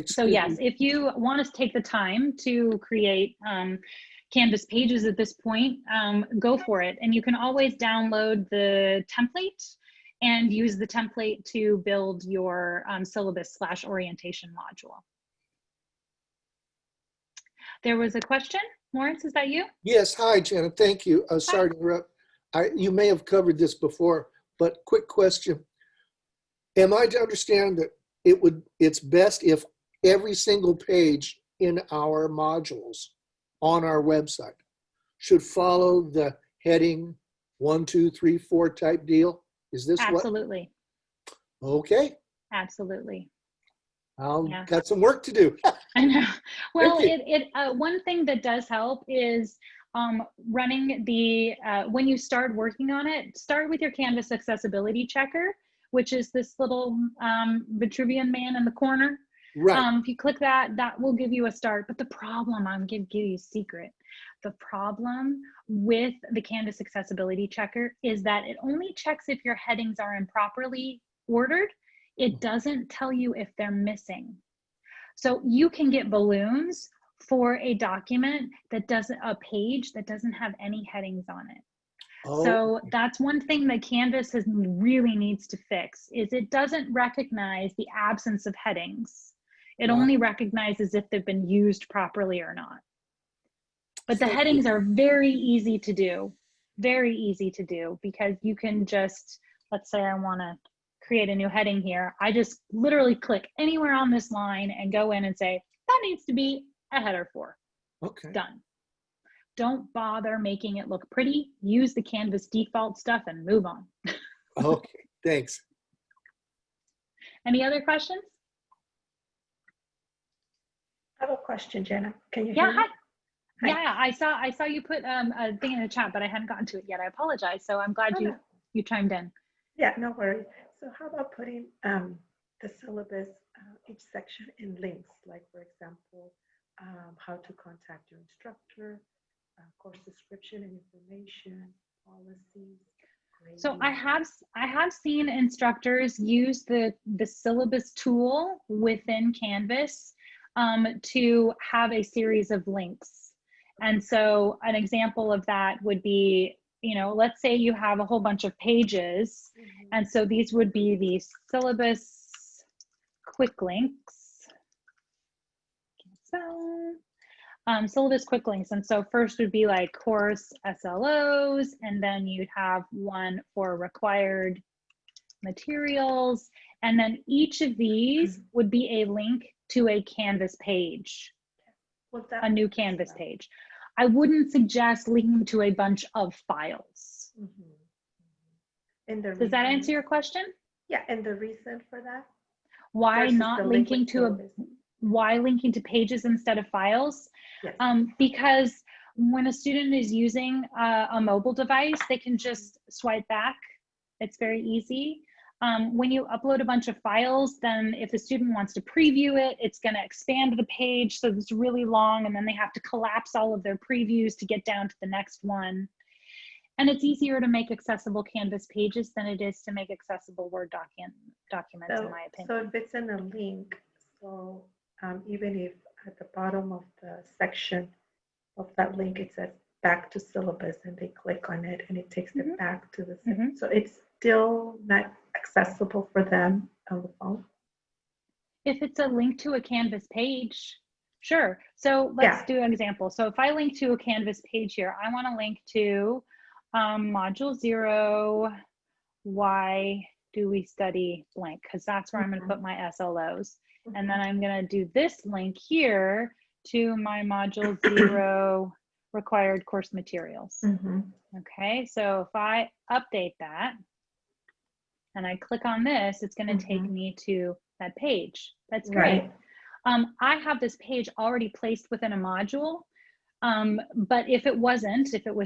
So yes, if you want to take the time to create Canvas pages at this point, go for it. And you can always download the template and use the template to build your syllabus/orientation module. There was a question. Lawrence, is that you? Yes. Hi, Janet. Thank you. Sorry to interrupt. You may have covered this before, but quick question. Am I to understand that it's best if every single page in our modules on our website should follow the heading 1, 2, 3, 4 type deal? Is this Absolutely. What? Okay. Absolutely. I'll got some work to do. I know. Well, one thing that does help is running the, when you start working on it, start with your Canvas accessibility checker, which is this little Vitruvian man in the corner. Right. If you click that, that will give you a start. But the problem, I'm going to give you a secret. The problem with the Canvas accessibility checker is that it only checks if your headings are improperly ordered. It doesn't tell you if they're missing. So you can get balloons for a document that a page that doesn't have any headings on it. So that's one thing that Canvas really needs to fix, is it doesn't recognize the absence of headings. It only recognizes if they've been used properly or not. But the headings are very easy to do, because you can just, let's say I want to create a new heading here. I just literally click anywhere on this line and go in and say, that needs to be a header 4. Okay. Done. Don't bother making it look pretty. Use the Canvas default stuff and move on. Okay, thanks. Any other questions? I have a question, Jenna. Can you Yeah, hear me? hi. Yeah, I saw you put a thing in the chat, but I hadn't gotten to it yet. I apologize. So I'm glad you chimed in. Yeah, no worries. So how about putting the syllabus, each section in links, like for example, how to contact your instructor, course description and information, policies. So I have seen instructors use the syllabus tool within Canvas to have a series of links. And so an example of that would be, you know, let's say you have a whole bunch of pages, and so these would be the syllabus quick links. Syllabus quick links. And so first would be like course SLOs, and then you'd have one for required materials. And then each of these would be a link to a Canvas page, a new Canvas page. I wouldn't suggest linking to a bunch of files. Does that answer your question? Yeah, and the reason for that? Why not linking to why linking to pages instead of files? Yes. Because when a student is using a mobile device, they can just swipe back. It's very easy. When you upload a bunch of files, then if the student wants to preview it, it's going to expand the page so it's really long, and then they have to collapse all of their previews to get down to the next one. And it's easier to make accessible Canvas pages than it is to make accessible Word documents, in my opinion. So if it's in a link, so even if at the bottom of the section of that link, it says back to syllabus, and they click on it and it takes them back to the syllabus. So it's still not accessible for them on the phone. If it's a link to a Canvas page, sure. So let's do an example. So if I link to a Canvas page here, I want to link to module 0, why do we study blank? Because that's where I'm going to put my SLOs. And then I'm going to do this link here to my module 0 required course materials. Okay, so if I update that and I click on this, it's going to take me to that page. That's great. I have this page already placed within a module. But if it was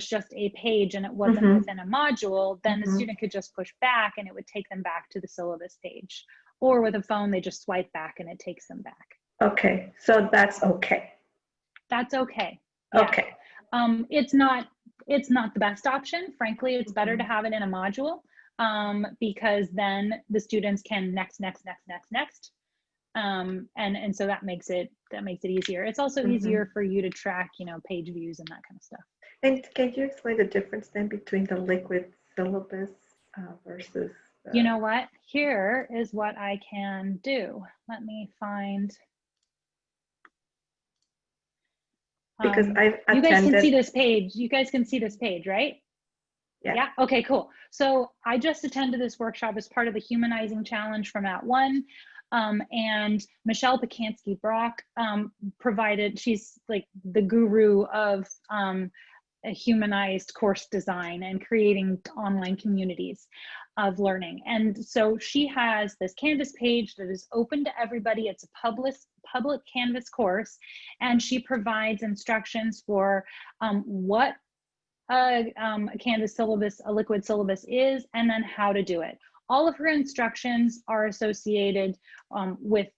just a page and it wasn't within a module, then the student could just push back and it would take them back to the syllabus page. Or with a phone, they just swipe back and it takes them back. Okay, so that's okay. That's okay. Yeah. Okay. It's not the best option. Frankly, it's better to have it in a module because then the students can next. And so that makes it easier. It's also easier for you to track, you know, page views and that kind of stuff. And can you explain the difference then between the liquid syllabus versus you know what? Here is what I can do. Let me find. Because you guys can see this page. You guys can see this page, right? Yeah. Okay, cool. So I just attended this workshop as part of the Humanizing Challenge from @1. And Michelle Pacansky-Brock she's like the guru of a humanized course design and creating online communities of learning. And so she has this Canvas page that is open to everybody. It's a public Canvas course, and she provides instructions for what a Canvas syllabus, a liquid syllabus is, and then how to do it. All of her instructions are associated with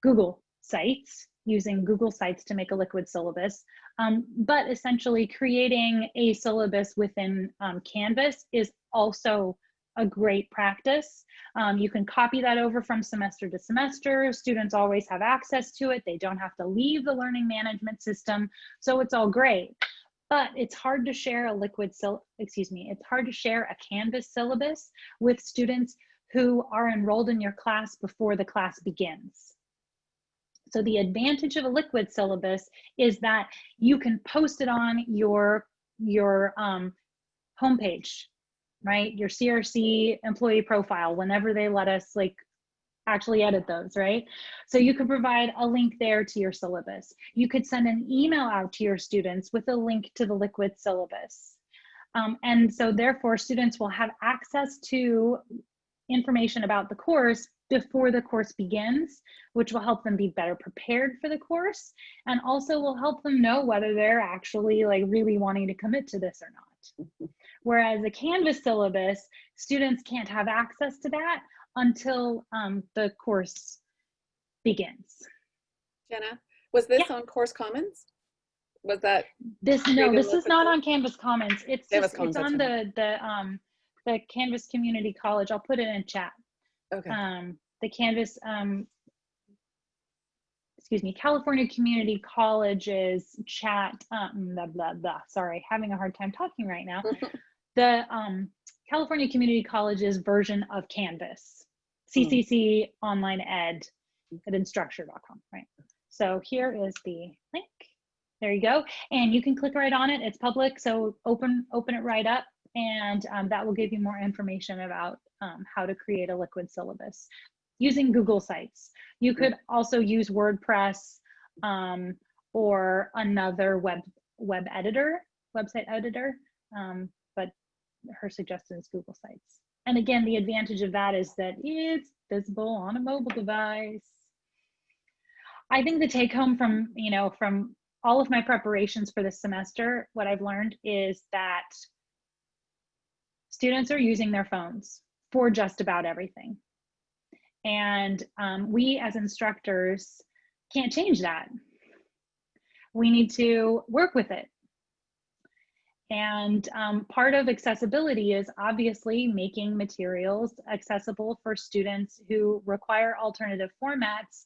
Google Sites, using Google Sites to make a liquid syllabus. But essentially creating a syllabus within Canvas is also a great practice. You can copy that over from semester to semester. Students always have access to it. They don't have to leave the learning management system. So it's all great. But it's hard to share it's hard to share a Canvas syllabus with students who are enrolled in your class before the class begins. So the advantage of a liquid syllabus is that you can post it on your homepage, right? Your CRC employee profile, whenever they let us like actually edit those, right? So you could provide a link there to your syllabus. You could send an email out to your students with a link to the liquid syllabus. And so therefore students will have access to information about the course before the course begins, which will help them be better prepared for the course, and also will help them know whether they're actually like really wanting to commit to this or not. Whereas a Canvas syllabus, students can't have access to that until the course begins. Jenna, was this on Course Commons? Was that this? No, this is not on Canvas Commons. It's just, it's on the Canvas Community College. I'll put it in chat. Okay. The Canvas, excuse me, California Community College's chat, blah, blah, blah. Sorry, having a hard time talking right now. The California Community College's version of Canvas, CCC Online Ed at Instructor.com, right? So here is the link. There you go. And you can click right on it. It's public, so open it right up, and that will give you more information about how to create a liquid syllabus using Google Sites. You could also use WordPress or another website editor, but her suggestion is Google Sites. And again, the advantage of that is that it's visible on a mobile device. I think the take home from, from all of my preparations for this semester, what I've learned is that students are using their phones for just about everything. And we as instructors can't change that. We need to work with it. And part of accessibility is obviously making materials accessible for students who require alternative formats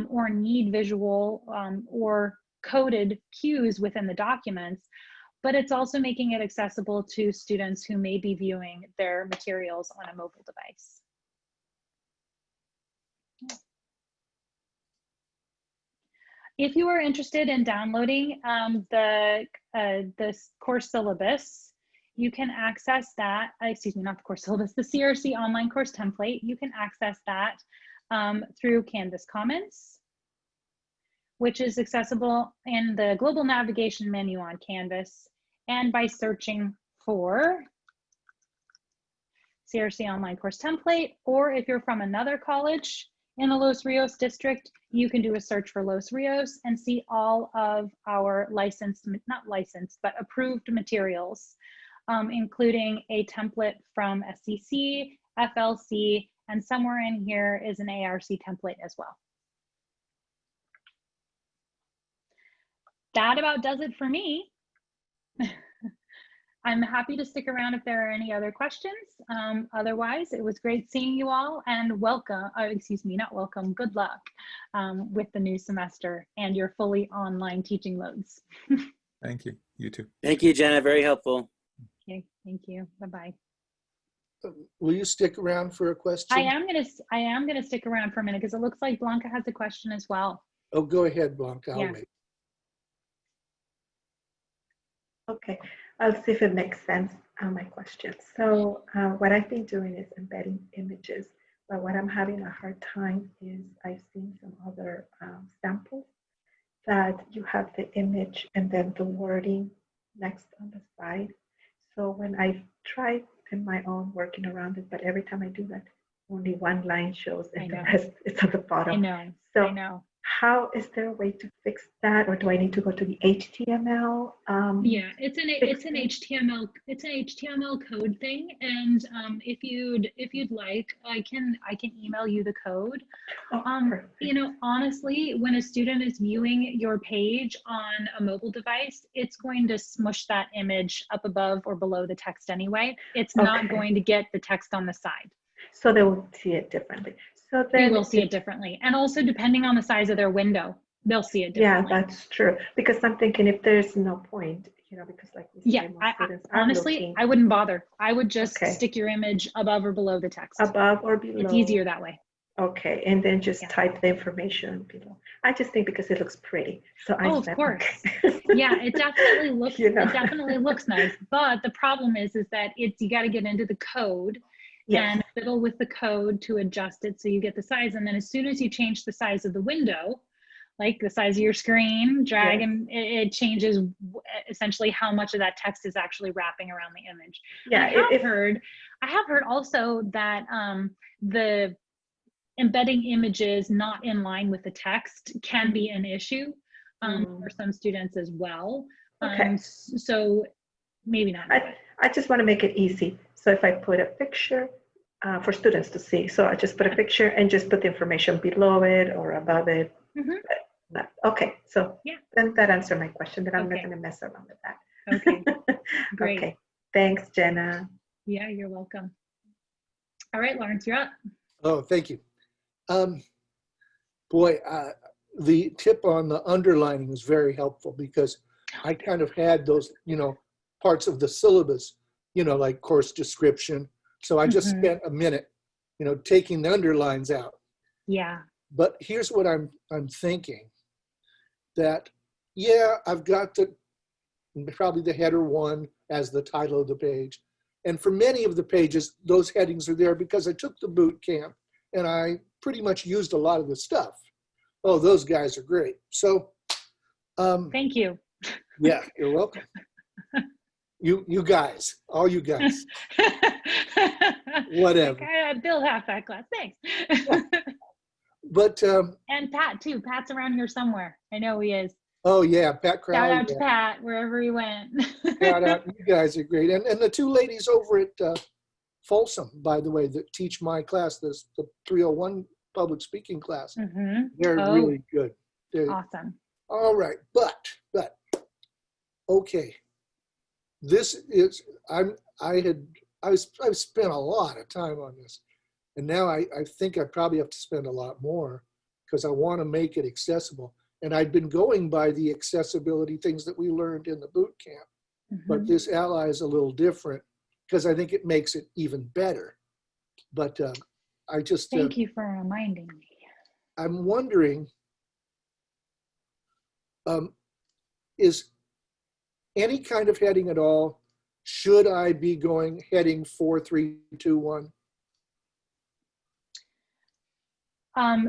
or need visual or coded cues within the documents, but it's also making it accessible to students who may be viewing their materials on a mobile device. If you are interested in downloading this course syllabus, you can access that, excuse me, not the course syllabus, the CRC online course template. You can access that through Canvas Commons, which is accessible in the global navigation menu on Canvas, and by searching for CRC online course template, or if you're from another college in the Los Rios district, you can do a search for Los Rios and see all of our licensed, not licensed, but approved materials, including a template from SCC, FLC, and somewhere in here is an ARC template as well. That about does it for me. I'm happy to stick around if there are any other questions. Otherwise, it was great seeing you all, and welcome, excuse me, not welcome, good luck with the new semester and your fully online teaching loads. Thank you. You too. Thank you, Jenna. Very helpful. Okay, thank you. Bye-bye. Will you stick around for a question? I am gonna stick around for a minute because it looks like Blanca has a question as well. Oh, go ahead, Blanca. I'll Yeah. wait. Okay, I'll see if it makes sense on my question. So what I've been doing is embedding images, but what I'm having a hard time is I've seen some other samples that you have the image and then the wording next on the side. So when I tried in my own working around it, but every time I do that, only one line shows and the rest is at the bottom. I know. So I know. how is there a way to fix that, or do I need to go to the HTML? Yeah, it's an HTML code thing, and if you'd like, I can email you the code. You know, honestly, when a student is viewing your page on a mobile device, it's going to smush that image up above or below the text anyway. It's not going to get the text on the side. So they will see it differently. So they will see it differently. And also depending on the size of their window, they'll see it differently. Yeah, that's true. Because I'm thinking if there's no point, you know, because like we say, most students are honestly, looking. I wouldn't bother. I would just stick your image above or below the text. Above or below. It's easier that way. Okay, and then just Yeah. type the information below. I just think because it looks pretty. So I Of said, course. okay. Yeah, it definitely looks You know. it definitely looks nice. But the problem is that you got to get into the code Yes. and fiddle with the code to adjust it so you get the size. And then as soon as you change the size of the window, like the size of your screen, drag Yes. and it changes essentially how much of that text is actually wrapping around the image. Yeah. I have heard also that the embedding images not in line with the text can be an issue for some students as well. Okay. So maybe not. I just want to make it easy. So if I put a picture for students to see, so I just put a picture and just put the information below it or above it. Okay, so yeah, then that answered my question. That I'm not Okay. going to mess around with that. Okay, great. Okay, thanks, Jenna. Yeah, you're welcome. All right, Lawrence, you're up. Oh, thank you. Boy, the tip on the underlining was very helpful because I kind of had those, parts of the syllabus, like course description. So I just spent a minute, taking the underlines out. Yeah. But here's what I'm thinking, that, yeah, I've got probably the header one as the title of the page. And for many of the pages, those headings are there because I took the boot camp and I pretty much used a lot of the stuff. Oh, those guys are great. So, thank you. Yeah, you're welcome. You guys, all you guys. Whatever. Bill half that class. Thanks. Yeah. But and Pat too. Pat's around here somewhere. I know he is. Oh yeah, Pat Crowley. Shout out to Pat wherever he went. Shout out, you guys are great. And the two ladies over at Folsom, by the way, that teach my class, the 301 public speaking class. They're really good. They're awesome. All right, but okay. This is I've spent a lot of time on this. And now I think I probably have to spend a lot more because I want to make it accessible. And I've been going by the accessibility things that we learned in the boot camp. But this Ally is a little different because I think it makes it even better. But I just... Thank you for reminding me. I'm wondering, is any kind of heading at all, should I be going heading 4, 3, 2, 1?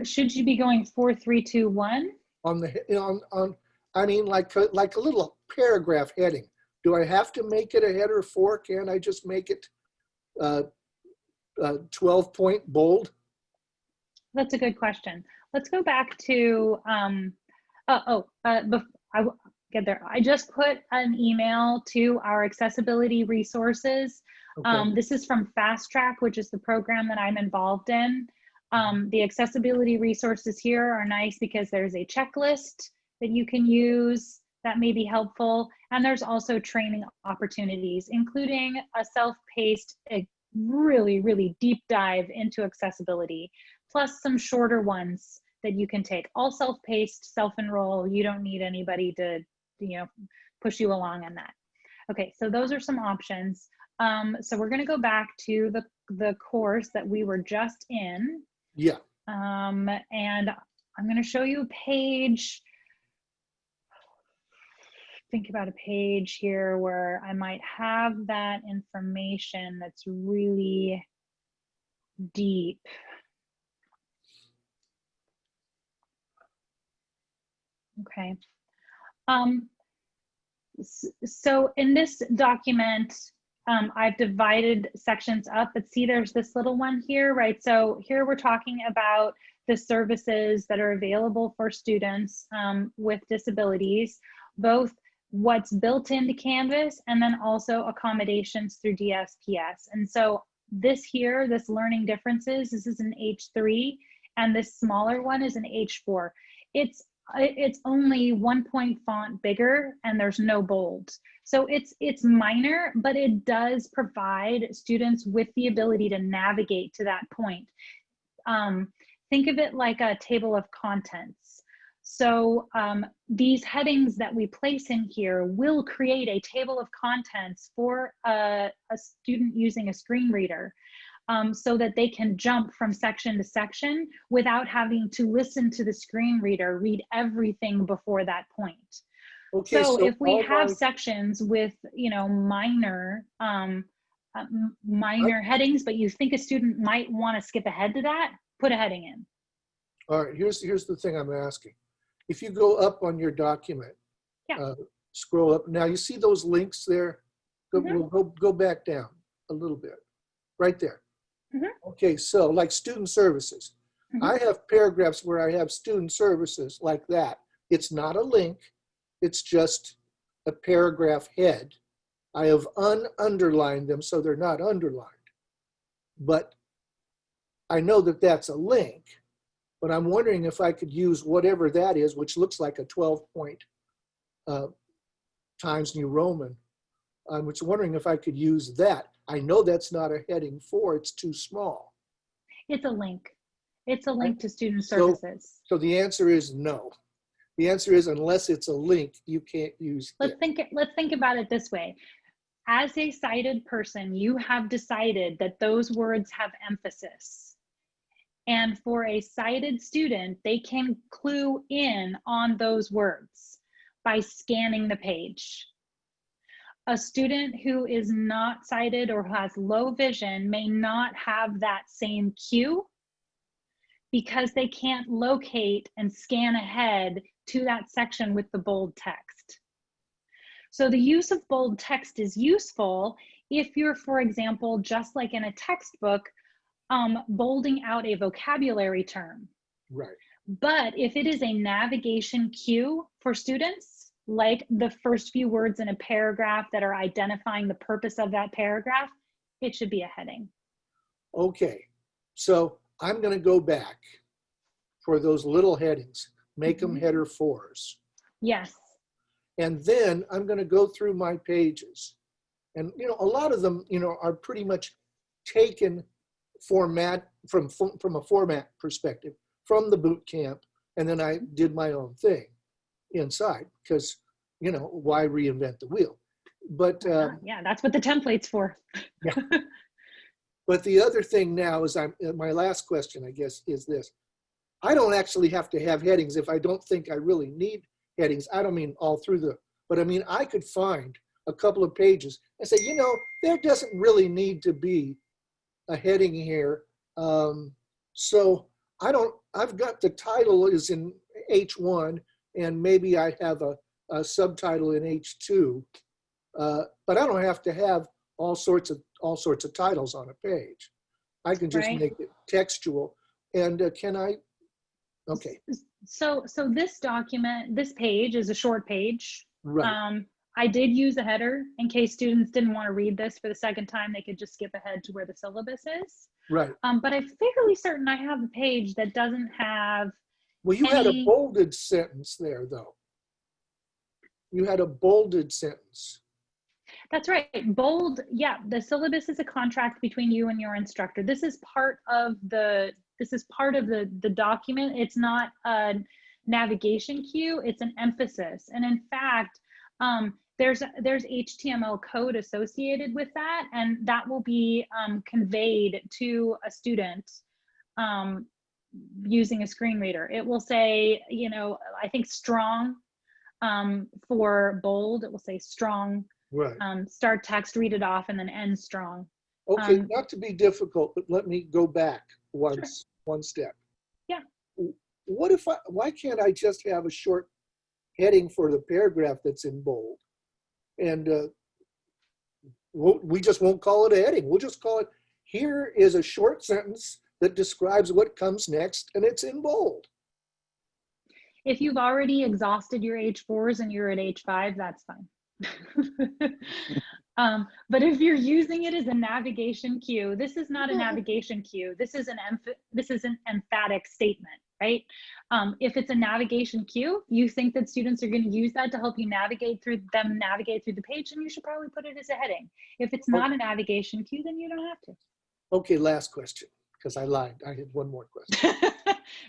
Should you be going 4, 3, 2, 1? On the I mean, like a little paragraph heading. Do I have to make it a header 4? Can't I just make it 12-point bold? That's a good question. Let's go back to before I get there. I just put an email to our accessibility resources. Okay. This is from Fast Track, which is the program that I'm involved in. The accessibility resources here are nice because there's a checklist that you can use that may be helpful. And there's also training opportunities, including a self-paced, a really, really deep dive into accessibility, plus some shorter ones that you can take. All self-paced, self-enroll. You don't need anybody to, push you along on that. Okay, so those are some options. So we're gonna go back to the course that we were just in. Yeah. And I'm going to show you a page. Think about a page here where I might have that information that's really deep. Okay. So in this document, I've divided sections up, but see there's this little one here, right? So here we're talking about the services that are available for students with disabilities, both what's built into Canvas and then also accommodations through DSPS. And so this here, this learning differences, this is an H3 and this smaller one is an H4. It's only 1 point font bigger and there's no bold. So it's minor, but it does provide students with the ability to navigate to that point. Think of it like a table of contents. So these headings that we place in here will create a table of contents for a student using a screen reader. so that they can jump from section to section without having to listen to the screen reader read everything before that point. Okay, So if we all have my- sections with, you know, minor headings, but you think a student might want to skip ahead to that, put a heading in. All right, here's the thing I'm asking. If you go up on your document, Yeah. Scroll up. Now you see those links there? Mhm. We'll go back down a little bit. Right there. Mhm. Okay, so like student services. Mhm. I have paragraphs where I have student services like that. It's not a link. It's just a paragraph head. I have underlined them so they're not underlined. But I know that that's a link. But I'm wondering if I could use whatever that is, which looks like a 12-point Times New Roman. I'm just wondering if I could use that. I know that's not a heading 4, it's too small. It's a link. It's a link to student So- services. So the answer is no. The answer is unless it's a link, you can't use Let's it. think about it this way. As a sighted person, you have decided that those words have emphasis. And for a sighted student, they can clue in on those words by scanning the page. A student who is not sighted or who has low vision may not have that same cue because they can't locate and scan ahead to that section with the bold text. So the use of bold text is useful if you're, for example, just like in a textbook, bolding out a vocabulary term. Right. But if it is a navigation cue for students, like the first few words in a paragraph that are identifying the purpose of that paragraph, it should be a heading. Okay, so I'm going to go back for those little headings, make them header 4s. Yes. And then I'm going to go through my pages. And, you know, a lot of them, you know, are pretty much taken format from a format perspective from the boot camp. And then I did my own thing inside because, you know, why reinvent the wheel? But Yeah, that's what the template's for. yeah. But the other thing now is my last question, I guess, is this. I don't actually have to have headings if I don't think I really need headings. I don't mean all through but I mean, I could find a couple of pages and say, you know, there doesn't really need to be a heading here. So I've got the title is in H1 and maybe I have a subtitle in H2, but I don't have to have all sorts of titles on a page. I can just make it textual. And can I? Okay. So this document, this page is a short page. Right. I did use a header in case students didn't want to read this for the second time. They could just skip ahead to where the syllabus is. Right. But I'm fairly certain I have a page that doesn't have. Well, you had a bolded sentence there, though. You had a bolded sentence. That's right. Bold. Yeah, the syllabus is a contract between you and your instructor. This is part of the document. It's not a navigation cue. It's an emphasis. And in fact, there's HTML code associated with that, and that will be conveyed to a student using a screen reader. It will say, you know, I think strong for bold. It will say strong. Right. Start text, read it off, and then end strong. Okay, not to be difficult, but let me go back one step. Yeah. Why can't I just have a short heading for the paragraph that's in bold? And we just won't call it a heading. We'll just call it, here is a short sentence that describes what comes next, and it's in bold. If you've already exhausted your H4s and you're at H5, that's fine. But if you're using it as a navigation cue, this is not a navigation cue. This is an emphatic statement, right? If it's a navigation cue, you think that students are going to use that to help you navigate through the page, and you should probably put it as a heading. If it's not a navigation cue, then you don't have to. Okay, last question, because I lied. I had one more question.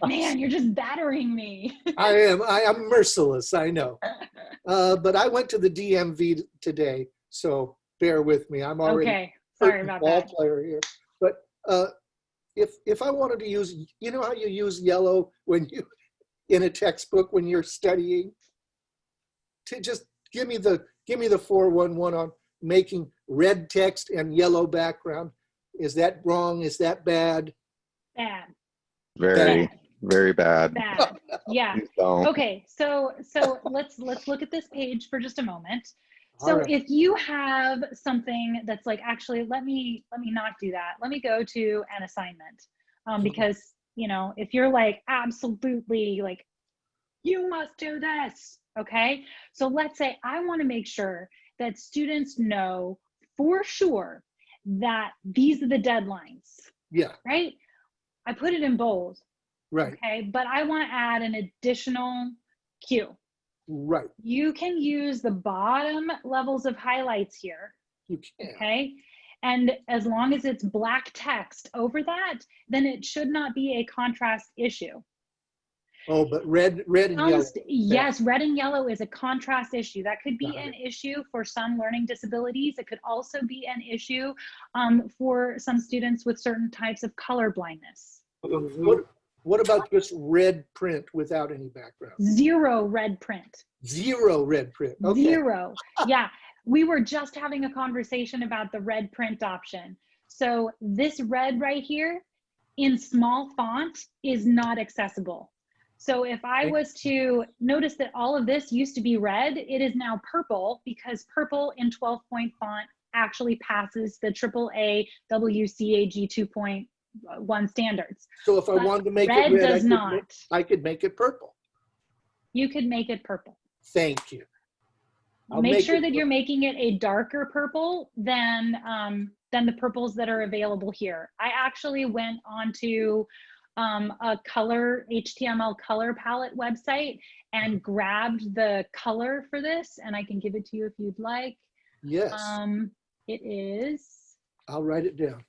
Man, you're just battering me. I am merciless, I know. But I went to the DMV today, so bear with me. I'm already okay. Sorry about ball that. player here. But If I wanted to use, you know how you use yellow when you in a textbook when you're studying, to just give me the 411 on making red text and yellow background. Is that wrong? Is that bad? Bad. Very, Bad. very bad. Bad. Yeah. Please don't. Okay. So let's look at this page for just a moment. So All right. if you have something that's like, actually, let me not do that. Let me go to an assignment, because, you know, if you're like, absolutely, like, you must do this. Okay. So let's say I want to make sure that students know for sure that these are the deadlines. Yeah. Right. I put it in bold. Right. Okay. But I want to add an additional cue. Right. You can use the bottom levels of highlights here. You can. Okay. And as long as it's black text over that, then it should not be a contrast issue. Oh, but red and yellow. Yes, red and yellow is a contrast issue. That could be Got an issue for some learning disabilities. It could also be an issue for some students with certain types of color blindness. What about just red print without any background? Zero red print. Zero red print. Okay. Zero. Yeah, we were just having a conversation about the red print option. So this red right here in small font is not accessible. So if I was to notice that all of this used to be red, it is now purple, because purple in 12-point font actually passes the AAA WCAG 2.1 standards. So if I But wanted to make red it red, does not. I could make it purple. You could make it purple. Thank you. I'll Make sure it that you're purple. making it a darker purple than the purples that are available here. I actually went onto a color HTML color palette website and grabbed the color for this, and I can give it to you if you'd like. Yes. It is. I'll write it down.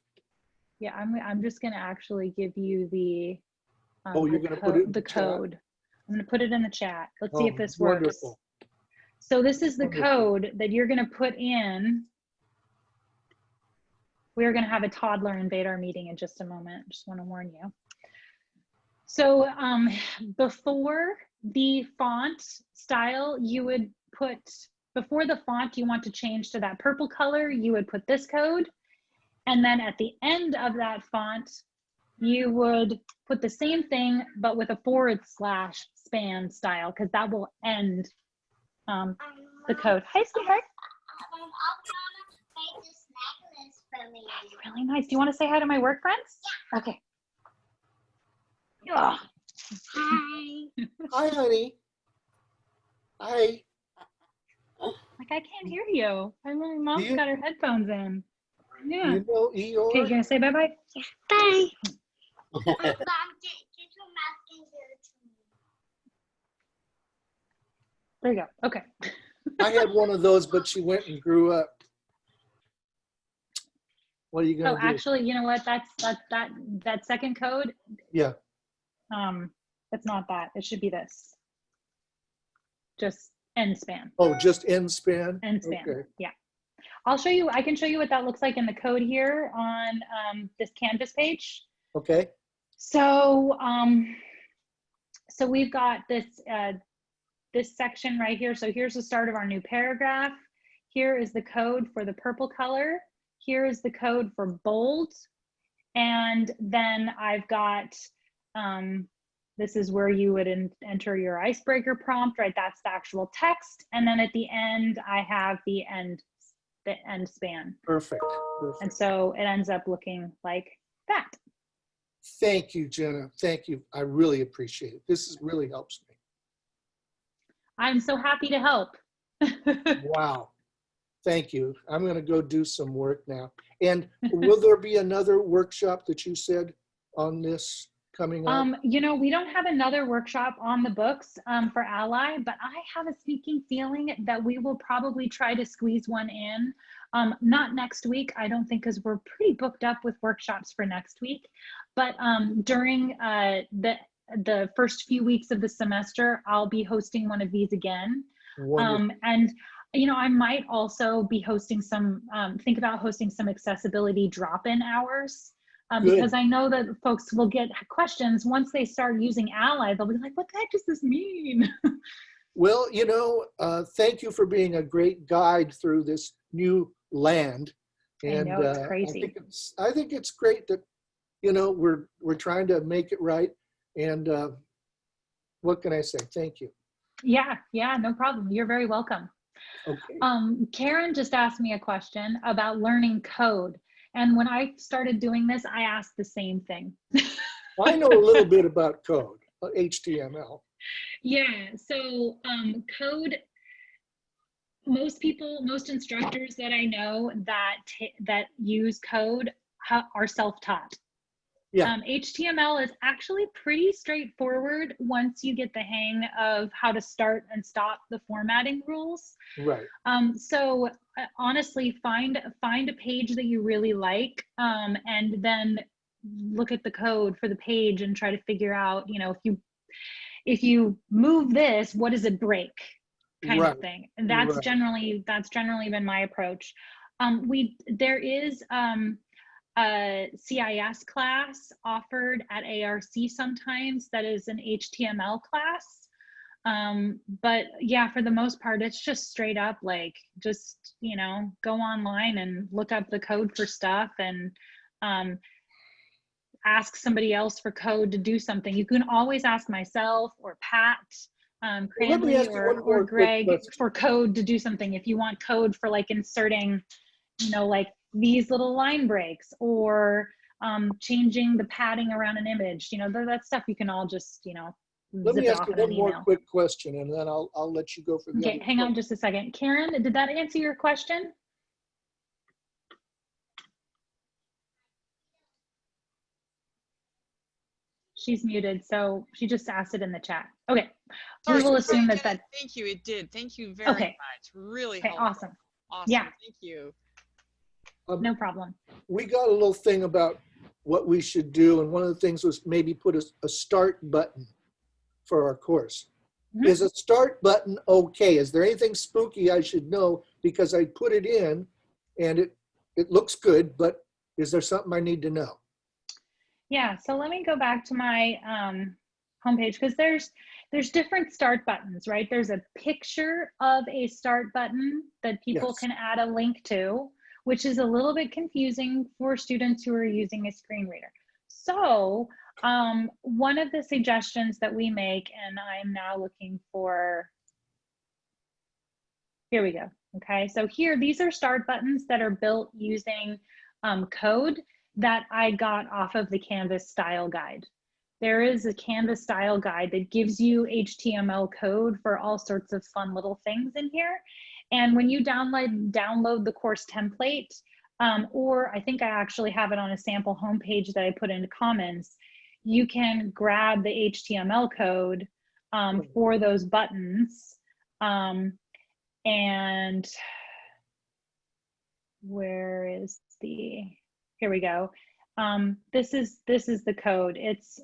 Yeah, I'm just gonna actually give you the. Oh, you're gonna put it in the the chat? code. I'm gonna put it in the chat. Let's see if this works. Wonderful. So this is the Wonderful. code that you're gonna put in. We're gonna have a toddler invade our meeting in just a moment. Just wanna warn you. So before the font style, you would put, before the font you want to change to that purple color, you would put this code. And then at the end of that font, you would put the same thing, but with a / span style, because that will end the code. Hi, sweetheart. That's really nice. Do you want to say hi to my work friends? Yeah. Okay. Oh. Hi. Hi, honey. Hi. Like, I can't hear you. My mom's got her headphones in. Yeah. You know Eeyore? Okay, you're gonna say bye-bye? Yeah. Bye. There you go. Okay. I had one of those, but she went and grew up. What are you gonna do? Actually, you know what? That second code. Yeah. It's not that. It should be this. Just end span. Oh, just end span? End span. Okay. Yeah. I'll show you. I can show you what that looks like in the code here on this Canvas page. Okay. So, so we've got this this section right here. So here's the start of our new paragraph. Here is the code for the purple color. Here is the code for bold. And then I've got, this is where you would enter your icebreaker prompt, right? That's the actual text. And then at the end, I have the end span. Perfect. Perfect. And so it ends up looking like that. Thank you, Jenna. Thank you. I really appreciate it. This really helps me. I'm so happy to help. Wow. Thank you. I'm going to go do some work now. And will there be another workshop that you said on this coming up? You know, we don't have another workshop on the books for Ally, but I have a sneaking feeling that we will probably try to squeeze one in. Not next week, I don't think, because we're pretty booked up with workshops for next week. But during the first few weeks of the semester, I'll be hosting one of these again. And you know, I might also be hosting some, think about hosting some accessibility drop-in hours because I know that folks will get questions once they start using Ally. They'll be like, what the heck does this mean? Well, thank you for being a great guide through this new land. And I know, it's crazy. I think it's great that, we're trying to make it right. And what can I say? Thank you. Yeah, no problem. You're very welcome. Okay. Karen just asked me a question about learning code. And when I started doing this, I asked the same thing. I know a little bit about code, HTML. Yeah, so code, most instructors that I know that use code are self-taught. Yeah. HTML is actually pretty straightforward once you get the hang of how to start and stop the formatting rules. Right. So honestly, find a page that you really like, and then look at the code for the page and try to figure out, if you move this, what does it break, kind of thing. And that's generally been my approach. There is a CIS class offered at ARC sometimes that is an HTML class. But yeah, for the most part, it's just straight up like, just, go online and look up the code for stuff and ask somebody else for code to do something. You can always ask myself or Pat Cranley or Greg for code to do something. If you want code for like inserting, like these little line breaks or changing the padding around an image, that stuff you can all just, let me ask you one more quick question and then I'll let you go for the Okay, hang on just a second. Karen, did that answer your question? She's muted, so she just asked it in the chat. Okay, we will assume that. Thank you, it did. Thank you very much. Really helpful. Awesome. Awesome, yeah. Thank you. No problem. We got a little thing about what we should do, and one of the things was maybe put a start button for our course. Mm-hmm. Is a start button okay? Is there anything spooky I should know because I put it in and it looks good, but is there something I need to know? Yeah, so let me go back to my homepage because there's different start buttons, right? There's a picture of a start button that people can add a link to, which is a little bit confusing for students who are using a screen reader. So one of the suggestions that we make, and I'm now looking for, here we go. Okay, so here, these are start buttons that are built using code that I got off of the Canvas style guide. There is a Canvas style guide that gives you HTML code for all sorts of fun little things in here. And when you download the course template, or I think I actually have it on a sample homepage that I put into Commons, you can grab the HTML code for those buttons. And where is here we go. This is the code. It's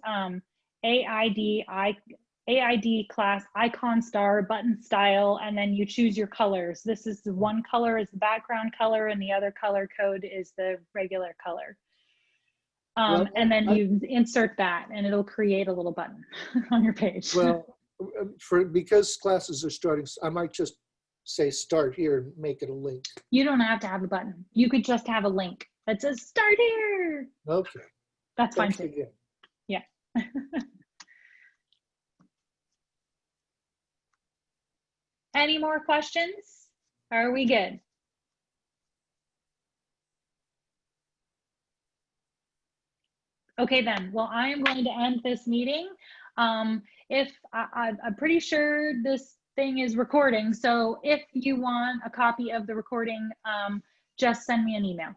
AID class icon star button style, and then you choose your colors. This is the one color is the background color and the other color code is the regular color. And then you insert that and it'll create a little button on your page. Well, because classes are starting, I might just say start here and make it a link. You don't have to have a button. You could just have a link that says start here. Okay. That's fine too. Again. Yeah. Any more questions? Are we good? Okay then, well, I am going to end this meeting. I'm pretty sure this thing is recording, so if you want a copy of the recording, just send me an email.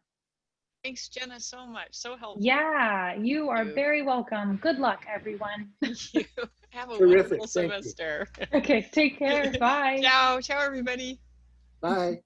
Thanks, Jenna, so much. So helpful. Yeah, you are very welcome. Good luck, everyone. Thank you. Have a Terrific. wonderful semester. Okay, take care. Bye. Ciao. Ciao, everybody. Bye.